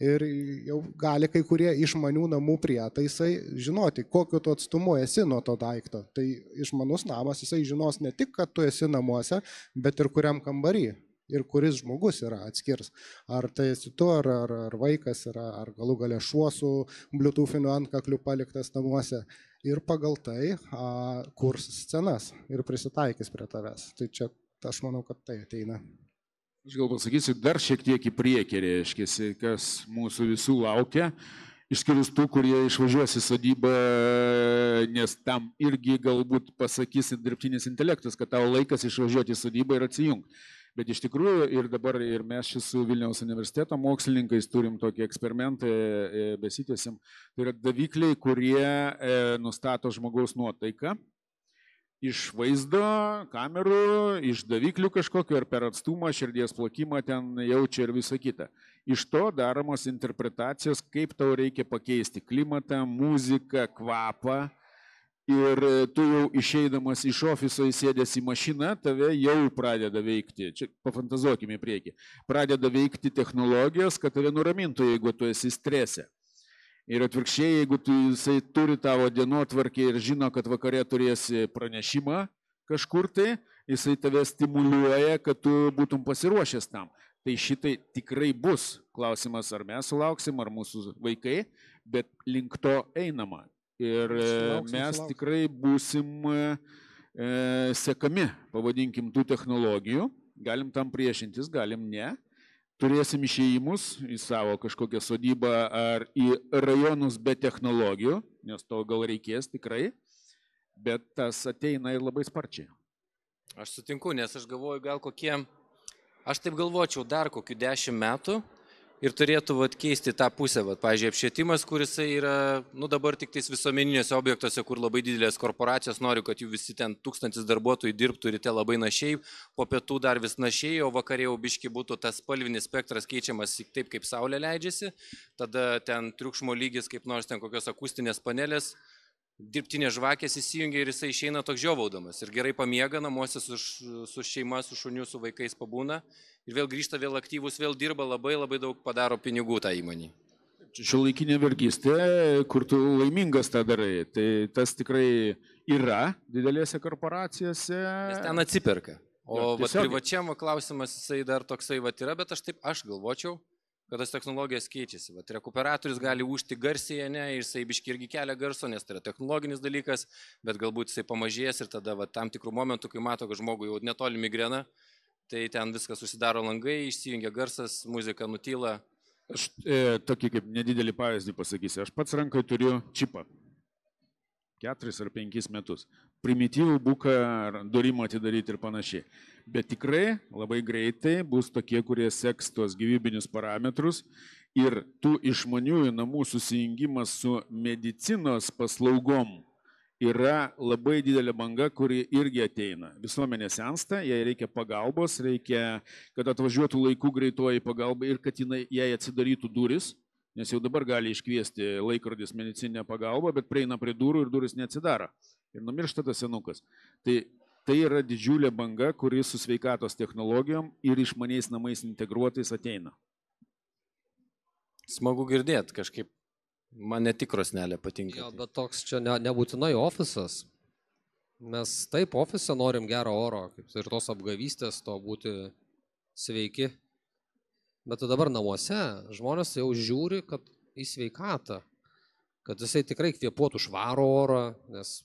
S3: ir jau gali kai kurie išmanių namų prietaisai žinoti, kokiu tu atstumu esi nuo to daikto. Tai išmanus namas, jisai žinos ne tik, kad tu esi namuose, bet ir kuriam kambarį ir kuris žmogus yra atskirs. Ar tai esi tu, ar vaikas yra, ar galų gale šuo su Bluetooth'iniu antkakliu paliktas namuose. Ir pagal tai kurs scenas ir prisitaikys prie tavęs. Tai čia aš manau, kad tai ateina.
S2: Aš gal pasakysiu dar šiek tiek į priekį, reiškia, kas mūsų visų laukia, išskyrus tų, kurie išvažiuos į sodybą, nes tam irgi galbūt pasakys dirbtinis intelektas, kad tavo laikas išvažiuoti į sodybą ir atsijungti. Bet iš tikrųjų ir dabar ir mes šis su Vilniaus universiteto mokslininkais turim tokį eksperimentą, besitęsim. Tai yra davikliai, kurie nustato žmogaus nuotaiką iš vaizdo, kamerų, iš daviklių kažkokio ir per atstumą, širdies plakimą ten jaučia ir visą kitą. Iš to daromos interpretacijos, kaip tau reikia pakeisti klimatą, muziką, kvapą. Ir tu jau išeidamas iš ofiso įsėdęs į mašiną, tave jau pradeda veikti, čia pafantazuokime į priekį, pradeda veikti technologijos, kad tave nuramintų, jeigu tu esi strese. Ir atvirkščiai, jeigu jisai turi tavo dienotvarkę ir žino, kad vakare turėsi pranešimą kažkur tai, jisai tave stimuliuoja, kad tu būtum pasiruošęs tam. Tai šitai tikrai bus. Klausimas, ar mes sulauksim, ar mūsų vaikai, bet link to einama. Ir mes tikrai būsim sekami, pavadinkim, tų technologijų. Galim tam priešintis, galim ne. Turėsim išėjimus į savo kažkokią sodybą ar į rajonus be technologijų, nes to gal reikės tikrai, bet tas ateina ir labai sparčiai.
S1: Aš sutinku, nes aš galvoju, aš taip galvočiau dar kokių 10 metų ir turėtų keisti tą pusę. Pavyzdžiui, apšvietimas, kuris yra dabar tik tais visuomeniniuose objektuose, kur labai didelės korporacijos nori, kad jų visi ten 1000 darbuotojų dirbtų ryte labai našiai, po pietų dar vis našiai, o vakarė jau biški būtų tas spalvinis spektras keičiamas taip, kaip saulė leidžiasi. Tada ten triukšmo lygis, kaip nors ten kokios akustinės panelės, dirbtinės žvakės įsijungia ir jisai išeina toks žiovaudamas. Ir gerai pamiega namuose su šeima, su šuniu, su vaikais pabūna. Ir vėl grįžta, vėl aktyvus, vėl dirba, labai daug padaro pinigų tą įmonį.
S2: Šiuolaikinė vergystė, kur tu laimingas tą darai, tai tas tikrai yra didelėse korporacijose.
S1: Nes ten atsiperka. O vat
S2: tiesiogiai.
S1: privačiam klausimas jisai dar toksai vat yra, bet aš galvočiau, kad tas technologijas keičiasi. Vat rekuperatorius gali užti garsiai, ne, ir jisai biškį irgi kelia garso, nes tai yra technologinis dalykas, bet galbūt jisai pamažės ir tada vat, tam tikrų momentų, kai mato, kad žmogui jau netoli migrena, tai ten viskas susidaro langai, išsijungia garsas, muzika nutyla.
S2: Aš tokį kaip nedidelį pavyzdį pasakysiu. Aš pats rankai turiu čipą. 4 ar 5 metus. Primityvų buką ar durimą atidaryti ir panašiai. Bet tikrai labai greitai bus tokie, kurie seks tuos gyvybinius parametrus ir tų išmaniųjų namų susijungimas su medicinos paslaugom yra labai didelė banga, kuri irgi ateina. Visuomenė sensta, jai reikia pagalbos, reikia, kad atvažiuotų laiku greitoji pagalba ir kad jai atsidarytų duris. Nes jau dabar gali iškviesti laikrodis medicininę pagalbą, bet prieina prie durų ir duris neatsidaro. Ir numiršta tas senukas. Tai yra didžiulė banga, kuri su sveikatos technologijom ir išmaniais namais integruotais ateina.
S1: Smagu girdėti kažkaip. Man ne tik krosnelė patinka.
S4: Jo, bet toks čia nebūtinai ofisas. Mes taip ofise norim gero oro, kaip ir tos apgavystės, to būti sveiki. Bet dabar namuose žmonės jau žiūri, kad į sveikatą, kad jisai tikrai kvėpuotų švarų orą, nes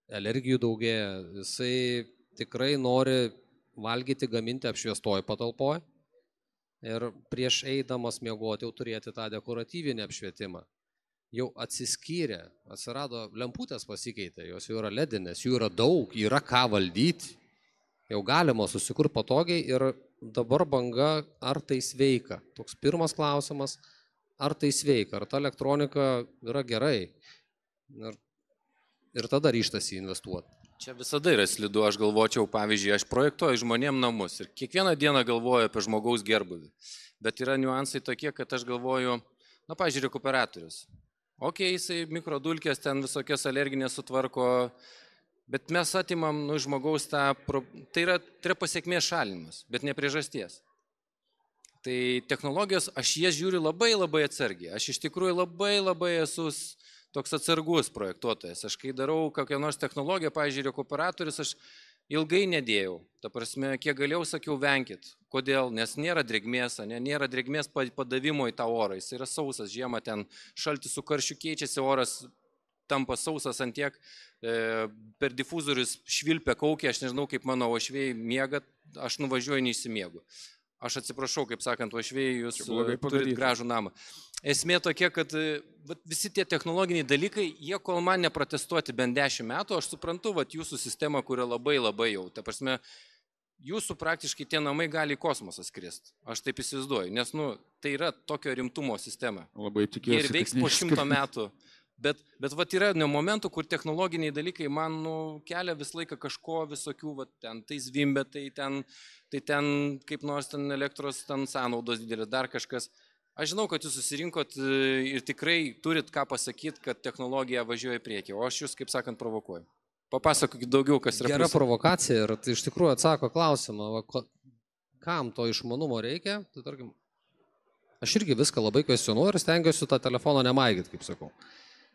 S4: alergijų daugėja, jisai tikrai nori valgyti, gaminti apšviestoj patalpoj ir prieš eidamas miegoti jau turėti tą dekoratyvinį apšvietimą. Jau atsiskyrė, atsirado, lemputės pasikeitė, jos jau yra ledinės, jų yra daug, yra ką valdyti, jau galima susikurti patogiai ir dabar banga, ar tai sveika. Toks pirmas klausimas, ar tai sveika, ar ta elektronika yra gerai. Ir tada ryštasi investuoti.
S1: Čia visada yra slidu, aš galvočiau, pavyzdžiui, aš projektuoju žmonėm namus ir kiekvieną dieną galvoju apie žmogaus gerbuvį. Bet yra niuansai tokie, kad aš galvoju, pavyzdžiui, rekuperatorius. Jisai mikrodulkės ten visokias alerginės sutvarko, bet mes atimam žmogaus tą, tai yra pasiekmės šalinimas, bet ne priežasties. Tai technologijos, aš jas žiūriu labai labai atsargiai. Aš iš tikrųjų labai esu toks atsargus projektuotojas. Aš kai darau kokią nors technologiją, pavyzdžiui, rekuperatorius, aš ilgai nedėjau. Ta prasme, kiek galėjau, sakiau, venkit. Kodėl? Nes nėra drėgmės, nėra drėgmės padavimo į tą orą. Jis yra sausas, žiemą ten šaltis su karščiu keičiasi, oras tampa sausas ant tiek, per difuzorius švilpia kaukia, aš nežinau, kaip mano uošviai miega, aš nuvažiuoju neišsimiegu. Aš atsiprašau, kaip sakant, uošviai, jūs turite gražų namą. Esmė tokia, kad visi tie technologiniai dalykai, jie kol man neprotestuoti bent 10 metų, aš suprantu, jūsų sistema, kuria labai jau, ta prasme, jūsų praktiškai tie namai gali į kosmosą skristi. Aš taip įsivaizduoju, nes tai yra tokio rimtumo sistema.
S2: Labai tikiuosi.
S1: Ir veiks po 100 metų. Bet yra momentų, kur technologiniai dalykai man kelia vis laiką kažko visokių, tai zvimbia, tai ten kaip nors ten elektros sąnaudos didelės, dar kažkas. Aš žinau, kad jūs susirinkot ir tikrai turit ką pasakyti, kad technologija važiuoja į priekį, o aš jūs, kaip sakant, provokuoju. Papasakokit daugiau, kas yra.
S4: Gera provokacija ir tai iš tikrųjų atsako klausimą, kam to išmanumo reikia. Tai tarkim, aš irgi viską labai kvestionuoju ir stengiuosi tą telefoną nemaigyti, kaip sakau.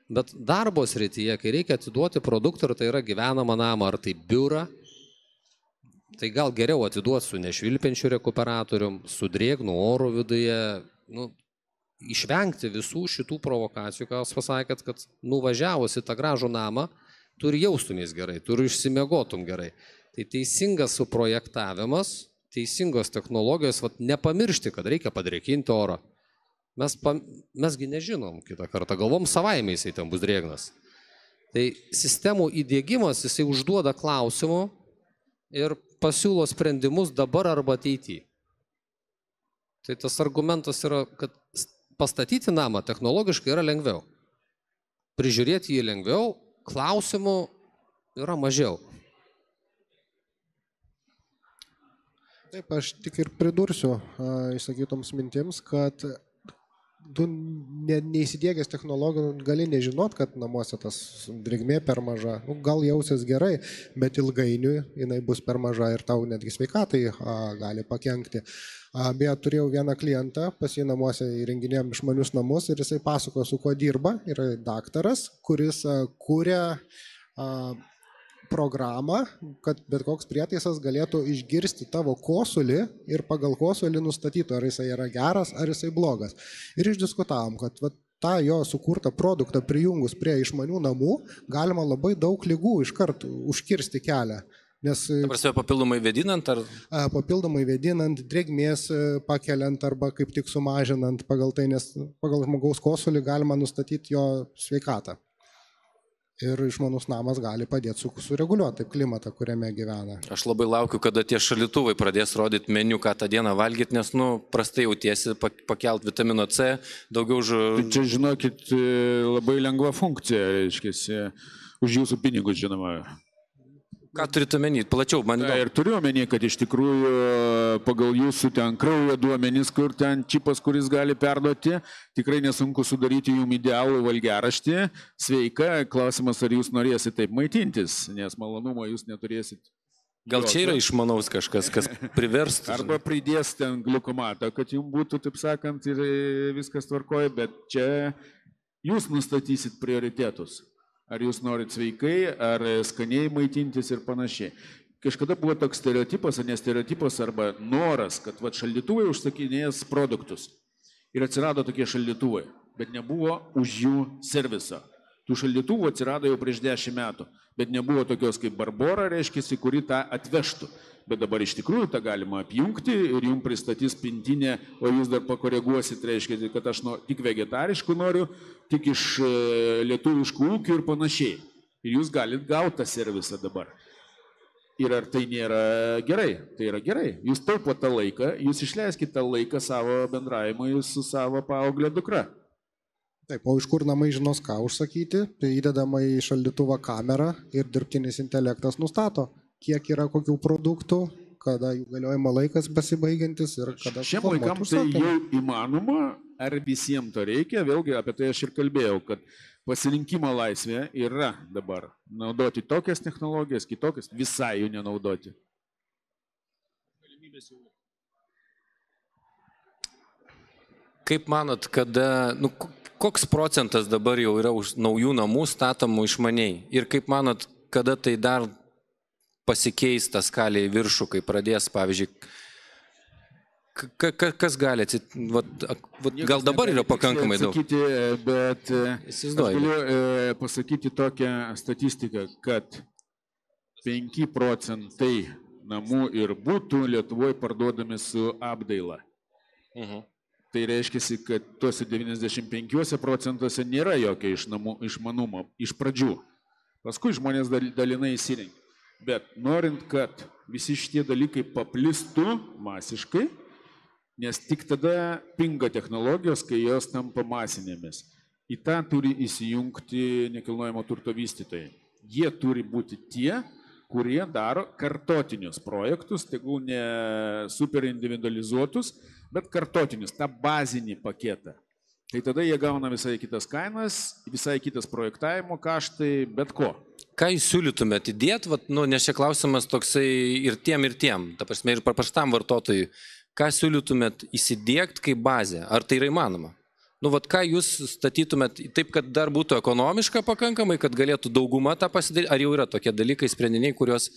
S4: Bet darbo srityje, kai reikia atiduoti produktą, ar tai yra gyvenamą namą, ar tai biurą, tai gal geriau atiduoti su nešvilpiančiu rekuperatorium, su drėgnu oru viduje, išvengti visų šitų provokacijų, ką jūs pasakėt, kad nuvažiavus į tą gražų namą, turi jaustumės gerai, turi išsimiegotum gerai. Tai teisingas suprojektavimas, teisingos technologijos, nepamiršti, kad reikia padrėkinti orą. Mesgi nežinom kitą kartą, galvom savaime jisai ten bus drėgnas. Tai sistemų įdiegimas, jisai užduoda klausimų ir pasiūlo sprendimus dabar arba ateityje. Tai tas argumentas yra, kad pastatyti namą technologiškai yra lengviau. Prižiūrėti jį lengviau, klausimų yra mažiau.
S3: Taip, aš tik ir pridursiu išsakytoms mintims, kad tu neįsidiegęs technologijų gali nežinot, kad namuose tas drėgmė per maža. Gal jausies gerai, bet ilgainiui jinai bus per maža ir tau netgi sveikatai gali pakenkti. Beje, turėjau vieną klientą, pas jį namuose įrenginėjom išmanius namus ir jisai pasakojo, su kuo dirba. Yra daktaras, kuris kuria programą, kad bet koks prietaisas galėtų išgirsti tavo kosulį ir pagal kosulį nustatytų, ar jisai yra geras, ar jisai blogas. Ir išdiskutavom, kad tą jo sukurtą produktą prijungus prie išmanių namų galima labai daug ligų iškart užkirsti kelią. Nes
S1: Ta prasme, papildomai vėdinant ar...
S3: Papildomai vėdinant, drėgmės pakeliant arba kaip tik sumažinant pagal tai, nes pagal žmogaus kosulį galima nustatyti jo sveikatą. Ir išmanus namas gali padėti sureguliuoti klimatą, kuriame gyvena.
S1: Aš labai laukiu, kada tie šaldytuvai pradės rodyti meniu, ką tą dieną valgyti, nes, prastai jautiesi, pakelt vitamino C, daugiau
S2: Tai čia, žinokit, labai lengva funkcija, reiškia, už jūsų pinigus, žinoma.
S1: Ką turite menyti? Plačiau, man įdomu.
S2: Ir turiu omeny, kad iš tikrųjų pagal jūsų ten kraujo duomenys, kur ten čipas, kuris gali perduoti, tikrai nesunku sudaryti jums idealų valgiaraštį. Sveika, klausimas, ar jūs norėsite taip maitintis, nes malonumo jūs neturėsit.
S1: Gal čia yra išmanaus kažkas, kas priverstų?
S2: Arba pridės ten gliukomatą, kad jums būtų, taip sakant, ir viskas tvarkoja, bet čia jūs nustatysit prioritetus. Ar jūs norit sveikai, ar skaniai maitintis ir panašiai. Kažkada buvo toks stereotipas, ar ne stereotipas, arba noras, kad šaldytuvai užsakinės produktus. Ir atsirado tokie šaldytuvai, bet nebuvo už jų serviso. Tų šaldytuvų atsirado jau prieš 10 metų, bet nebuvo tokios kaip Barbora, reiškia, kuri tą atvežtų. Bet dabar iš tikrųjų tą galima apjungti ir jums pristatys pintinę, o jūs dar pakoreguosit, reiškia, kad aš tik vegetariškų noriu, tik iš lietuviškų ūkių ir panašiai. Ir jūs galite gauti tą servisą dabar. Ir ar tai nėra gerai? Tai yra gerai. Jūs taupote tą laiką, jūs išleiskite tą laiką savo bendravimui su savo paauglė dukra.
S3: Taip, o iš kur namai žinos, ką užsakyti, tai įdedama į šaldytuvą kamerą ir dirbtinis intelektas nustato, kiek yra kokių produktų, kada jų galiojimo laikas besibaigiantis ir kada...
S2: Šiem laikams tai jau įmanoma, ar visiems to reikia, vėlgi apie tai aš ir kalbėjau, kad pasirinkimo laisvė yra dabar. Naudoti tokias technologijas, kitokias, visai jų nenaudoti.
S1: Kaip manot, kada, koks procentas dabar jau yra už naujų namų statomų išmaniai? Ir kaip manot, kada tai dar pasikeis tą skalę į viršų, kai pradės, pavyzdžiui, kas gali atsitikti? Gal dabar yra pakankamai daug?
S2: Bet aš galiu pasakyti tokią statistiką, kad 5 procentai namų ir būtų Lietuvoje parduodami su apdaila. Tai reiškia, kad tuose 95 procentuose nėra jokio išmanumo iš pradžių. Paskui žmonės dalinai įsirengia. Bet norint, kad visi šitie dalykai paplistų masiškai, nes tik tada pinga technologijos, kai jos tampa masinėmis. Į tą turi įsijungti nekilnojamo turto vystytojai. Jie turi būti tie, kurie daro kartotinius projektus, tegul ne super individualizuotus, bet kartotinius, tą bazinį paketą. Tai tada jie gauna visai kitas kainas, visai kitas projektavimo kaštai, bet ko.
S1: Ką jūs siūlytumėte įdėti, nes čia klausimas toksai ir tiem, ta prasme, ir paprastam vartotojui, ką siūlytumėte įsidėkti kaip bazę? Ar tai yra įmanoma? Ką jūs statytumėt taip, kad dar būtų ekonomiška pakankamai, kad galėtų dauguma tą pasidaryti? Ar jau yra tokie dalykai, sprendiniai, kurios...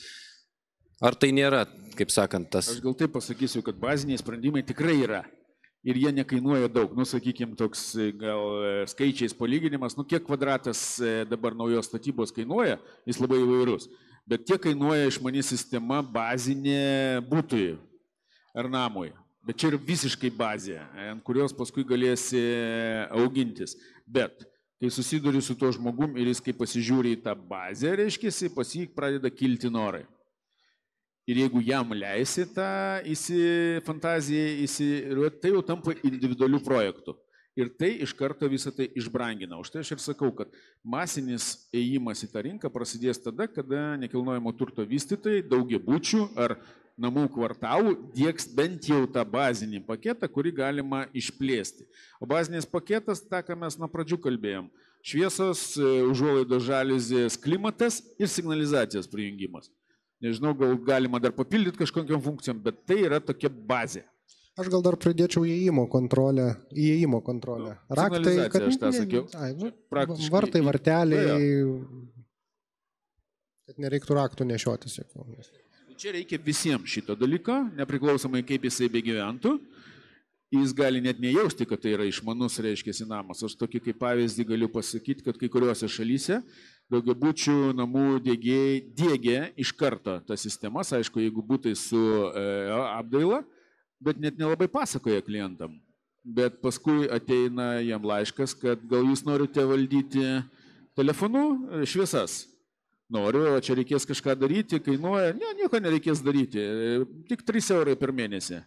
S1: Ar tai nėra, kaip sakant, tas...
S2: Aš gal taip pasakysiu, kad baziniai sprendimai tikrai yra. Ir jie nekainuoja daug. Sakykime, toks gal skaičiais palyginimas, kiek kvadratas dabar naujos statybos kainuoja, jis labai įvairus. Bet tiek kainuoja išmani sistema bazinė būtui ar namui. Bet čia yra visiškai bazė, ant kurios paskui galėsi augintis. Bet kai susiduri su tuo žmogum ir jis kai pasižiūri į tą bazę, reiškia, pas jį pradeda kilti norai. Ir jeigu jam leisi tą fantaziją, tai jau tampa individualių projektų. Ir tai iš karto visą tai išbrangina. Už tai aš ir sakau, kad masinis ėjimas į tą rinką prasidės tada, kada nekilnojamo turto vystytojai daugiabučių ar namų kvartalų diegs bent jau tą bazinį paketą, kurį galima išplėsti. O bazinis paketas, tą, ką mes nuo pradžių kalbėjom, šviesos, užuolaidos žaliuzės, klimatas ir signalizacijos prijungimas. Nežinau, gal galima dar papildyti kažkokiam funkcijom, bet tai yra tokia bazė.
S3: Aš gal dar pridėčiau įėjimo kontrolę. Raktai,
S2: kad... aš tą sakiau.
S3: Vartai, varteliai.
S5: Kad nereiktų raktų nešiotis jokių.
S2: Čia reikia visiems šito dalyko, nepriklausomai kaip jisai begyventų. Jis gali net nejausti, kad tai yra išmanus, reiškia, namas. Aš tokį kaip pavyzdį galiu pasakyti, kad kai kuriuose šalyse daugiabučių namų diegėjai diegia iš karto tas sistemas, aišku, jeigu būtai su apdaila, bet net nelabai pasakoja klientam. Bet paskui ateina jam laiškas, kad gal jūs norite valdyti telefonu šviesas. Noriu, o čia reikės kažką daryti, kainuoja, ne, nieko nereikės daryti, tik 3 eurai per mėnesį.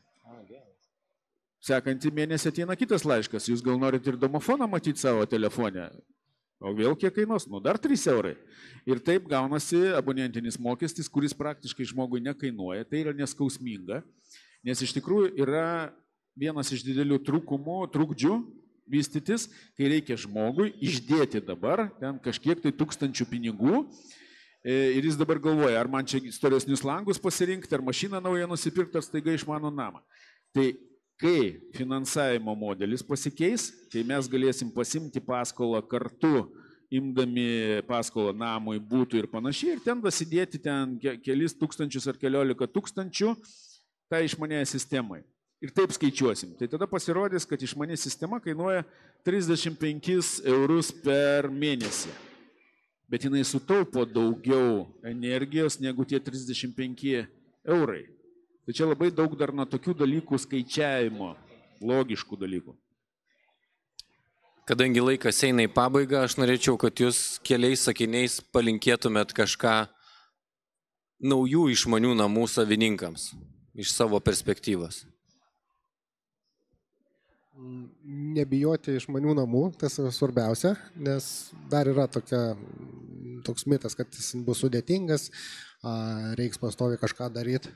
S2: Sekantį mėnesį ateina kitas laiškas, jūs gal norite ir domofoną matyti savo telefone, o vėl kiek kainuos, dar 3 eurai. Ir taip gaunasi abonentinis mokestis, kuris praktiškai žmogui nekainuoja, tai yra neskausminga, nes iš tikrųjų yra vienas iš didelių trukdžių vystytis, kai reikia žmogui išdėti dabar ten kažkiek tai tūkstančių pinigų. Ir jis dabar galvoja, ar man čia storesnius langus pasirinkti, ar mašiną naują nusipirkti, ar staiga išmano namą. Tai kai finansavimo modelis pasikeis, kai mes galėsim pasimti paskolą kartu, imdami paskolą namui, būtų ir panašiai, ir ten dasidėti ten kelis tūkstančius ar 11 tūkstančių tai išmanėje sistemai. Ir taip skaičiuosim. Tai tada pasirodys, kad išmanė sistema kainuoja 35 eurus per mėnesį. Bet jinai sutaupo daugiau energijos negu tie 35 eurai. Tai čia labai daug dar nuo tokių dalykų skaičiavimo, logiškų dalykų.
S1: Kadangi laikas eina į pabaigą, aš norėčiau, kad jūs keliais sakiniais palinkėtumėt kažką naujų išmanių namų savininkams iš savo perspektyvos.
S5: Nebijoti išmanių namų, tas yra svarbiausia, nes dar yra toks mitas, kad jis bus sudėtingas, reiks pastoviai kažką daryti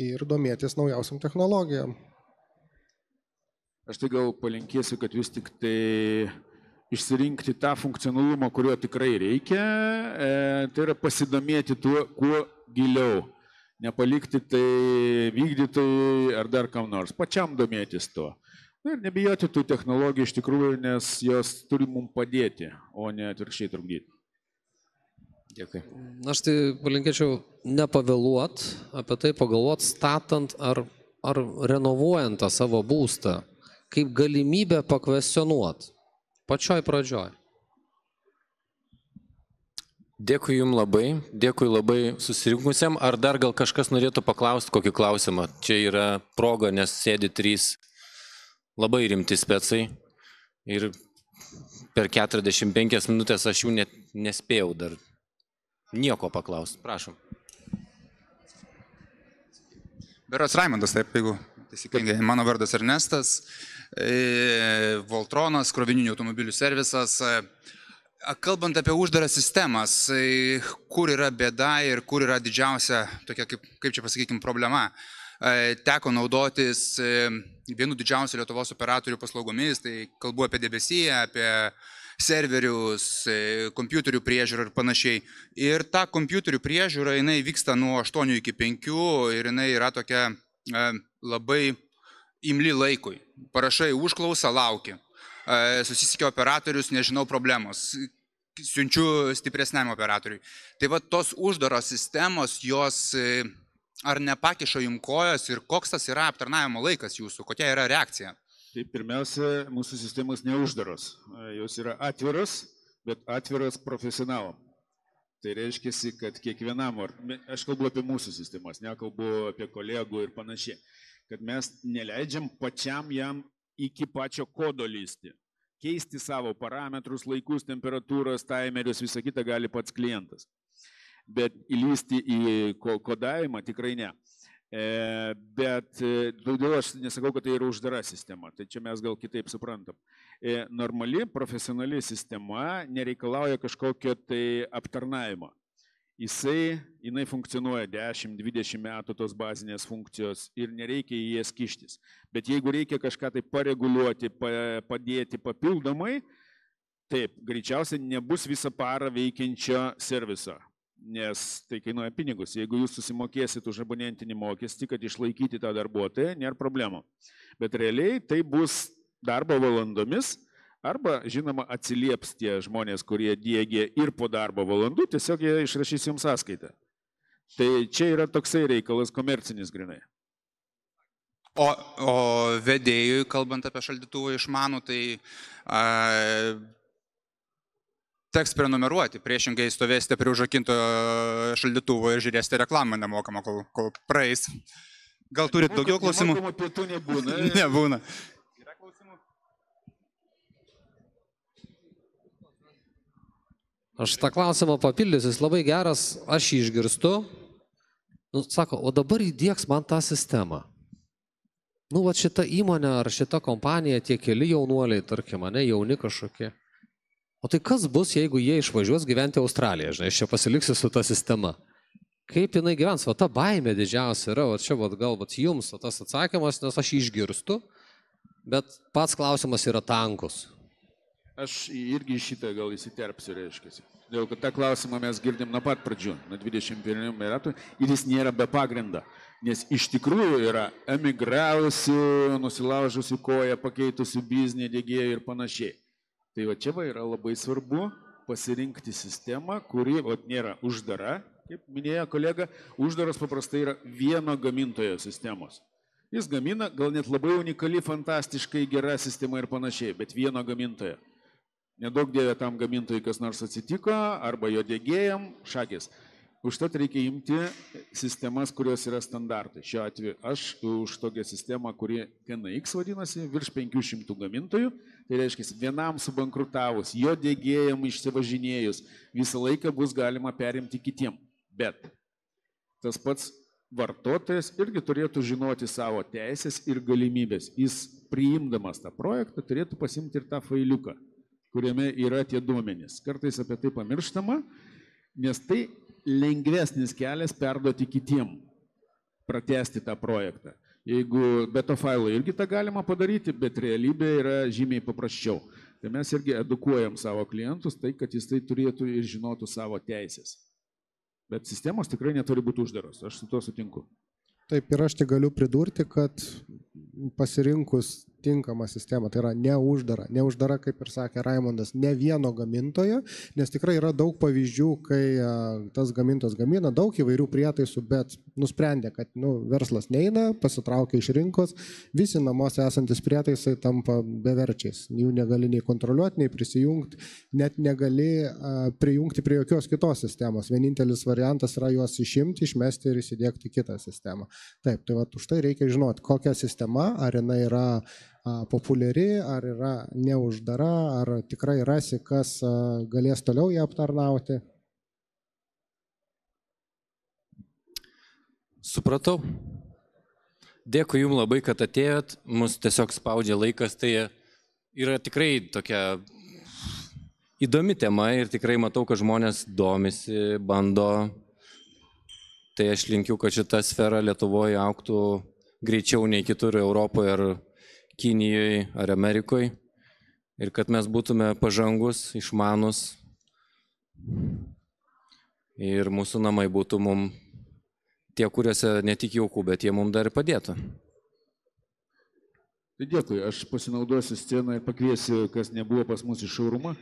S5: ir domėtis naujausiam technologijom.
S2: Aš tai gal palinkėsiu, kad vis tik tai išsirinkti tą funkcionalumą, kurio tikrai reikia, tai yra pasidomėti tuo, kuo giliau. Nepalikti tai vykdytojai ar dar kam nors, pačiam domėtis tuo. Ir nebijoti tų technologijų iš tikrųjų, nes jos turi mums padėti, o ne atvirkščiai trukdyti.
S1: Dėkui.
S4: Aš tai palinkėčiau nepavėluot, apie tai pagalvot, statant ar renovuojant tą savo būstą, kaip galimybę pakvestionuot pačioj pradžioj.
S1: Dėkui jums labai susirinkusiam. Ar dar gal kažkas norėtų paklausti kokį klausimą? Čia yra proga, nes sėdi 3 labai rimti specai ir per 45 minutės aš jų net nespėjau dar nieko paklausti. Prašom.
S6: Berods Raimondas, taip, jeigu taisyklingai. Mano vardas Ernestas, Voltronas, krovininių automobilių servisas. Kalbant apie uždaras sistemas, kur yra bėda ir kur yra didžiausia tokia, kaip čia pasakykime, problema. Teko naudotis vienu didžiausių Lietuvos operatorių paslaugomis, tai kalbu apie debesiją, apie serverius, kompiuterių priežiūrą ir panašiai. Ir ta kompiuterių priežiūra, jinai vyksta nuo 8 iki 5 ir jinai yra tokia labai imli laikui. Parašai užklausą, lauki. Susisiekė operatorius, nežinau problemos, siunčiu stipresniam operatoriui. Tai va tos uždaros sistemos, jos ar nepakiša jums kojas ir koks tas yra aptarnavimo laikas jūsų, kokia yra reakcija?
S2: Tai pirmiausia, mūsų sistemos neuždaros, jos yra atviros, bet atviros profesionalam. Tai reiškia, kad kiekvienam, aš kalbu apie mūsų sistemas, nekalbu apie kolegų ir panašiai, kad mes neleidžiam pačiam jam iki pačio kodo lysti. Keisti savo parametrus, laikus, temperatūros, timerius, visą kitą gali pats klientas. Bet įlysti į kodavimą tikrai ne. Bet todėl aš nesakau, kad tai yra uždara sistema. Tai čia mes gal kitaip suprantam. Normali, profesionali sistema nereikalauja kažkokio tai aptarnavimo. Jinai funkcionuoja 10-20 metų tos bazinės funkcijos ir nereikia į jas kištis. Bet jeigu reikia kažką tai pareguliuoti, padėti papildomai, taip, greičiausiai nebus visą parą veikiančio serviso, nes tai kainuoja pinigus. Jeigu jūs susimokėsit už abonentinį mokestį, kad išlaikyti tą darbuotoją, nėra problemų. Bet realiai tai bus darbo valandomis Arba, žinoma, atsilieps tie žmonės, kurie diegia ir po darbo valandų, tiesiog jie išrašys jums sąskaitą. Tai čia yra toksai reikalas komercinis grinai.
S6: O vedėjui, kalbant apie šaldytuvą išmanų, tai teks prenumeruoti. Priešingai stovėsite prie užrakinto šaldytuvo ir žiūrėsite reklamą nemokamą, kol praeis. Gal turit daugiau klausimų?
S2: Nemokamų pietų nebūna.
S6: Nebūna.
S4: Aš tą klausimą papildysiu, jis labai geras, aš jį išgirstu. Nu, sako, o dabar įdiegs man tą sistemą. Nu, va šita įmonė ar šita kompanija, tie keli jaunuoliai, tarkim, mane jauni kažkokie. O tai kas bus, jeigu jie išvažiuos gyventi Australiją, žinai, aš čia pasiliksiu su ta sistema. Kaip jinai gyvens, va ta baimė didžiausia yra, va čia va galbūt jums tas atsakymas, nes aš jį išgirstu, bet pats klausimas yra tankus.
S2: Aš irgi šitą gal įsiterpsiu, reiškia. Dėl kad tą klausimą mes girdim nuo pat pradžių, nuo 21 metų, ir jis nėra be pagrinda. Nes iš tikrųjų yra emigravusių, nusilaužusių koją, pakeitusių biznį, dėgėjų ir panašiai. Tai va čia va yra labai svarbu pasirinkti sistemą, kuri nėra uždara, kaip minėjo kolega, uždaras paprastai yra vieno gamintojo sistemos. Jis gamina, gal net labai unikali, fantastiškai gera sistema ir panašiai, bet vieno gamintojo. Nedaug dievė tam gamintojui kas nors atsitiko, arba jo dėgėjam, šakės. Užtat reikia imti sistemas, kurios yra standartai. Šiuo atveju aš už tokią sistemą, kuri KNX vadinasi, virš 500 gamintojų, tai reiškia, vienam subankrutavus, jo dėgėjam išsivažinėjus, visą laiką bus galima perimti kitiem. Bet tas pats vartotojas irgi turėtų žinoti savo teisės ir galimybės. Jis priimdamas tą projektą turėtų pasimti ir tą failiuką, kuriame yra tie duomenys. Kartais apie tai pamirštama, nes tai lengvesnis kelias perduoti kitiem, pratęsti tą projektą. Jeigu be to failo irgi tą galima padaryti, bet realybė yra žymiai paprasčiau. Tai mes irgi edukuojam savo klientus, tai kad jis tai turėtų ir žinotų savo teisės. Bet sistemos tikrai neturi būti uždaros, aš su tuo sutinku.
S5: Taip, ir aš tik galiu pridurti, kad pasirinkus tinkamą sistemą, tai yra neuždara, kaip ir sakė Raimondas, ne vieno gamintojo, nes tikrai yra daug pavyzdžių, kai tas gamintojas gamina daug įvairių prietaisų, bet nusprendė, kad verslas neina, pasitraukia iš rinkos, visi namuose esantis prietaisai tampa beverčiais, jų negali nei kontroliuoti, nei prisijungti, net negali prijungti prie jokios kitos sistemos, vienintelis variantas yra juos išimti, išmesti ir įsidėkti kitą sistemą. Taip, tai už tai reikia žinoti, kokia sistema, ar jinai yra populiari, ar yra neuždara, ar tikrai rasi, kas galės toliau ją aptarnauti.
S1: Supratau. Dėkui jums labai, kad atėjot, mus tiesiog spaudžia laikas, tai yra tikrai tokia įdomi tema ir tikrai matau, kad žmonės domisi, bando. Tai aš linkiu, kad šita sfera Lietuvoje augtų greičiau nei kitur Europoje ar Kinijoje ar Amerikoje ir kad mes būtume pažangus, išmanus ir mūsų namai būtų mums tie, kuriuose ne tik jaukų, bet jie mums dar ir padėtų.
S2: Tai dėkui, aš pasinaudosiu sceną ir pakviesiu, kas nebuvo pas mus į šaurumą,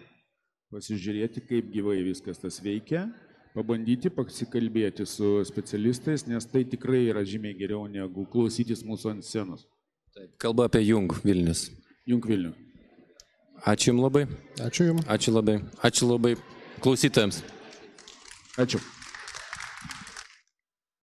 S2: pasižiūrėti, kaip gyvai viskas tas veikia, pabandyti pasikalbėti su specialistais, nes tai tikrai yra žymiai geriau negu klausytis mūsų ant scenos.
S1: Taip, kalba apie Jung Vilnius.
S2: Jung Vilnių.
S1: Ačiū jums labai.
S5: Ačiū jums.
S1: Ačiū labai. Ačiū labai klausytojams.
S2: Ačiū.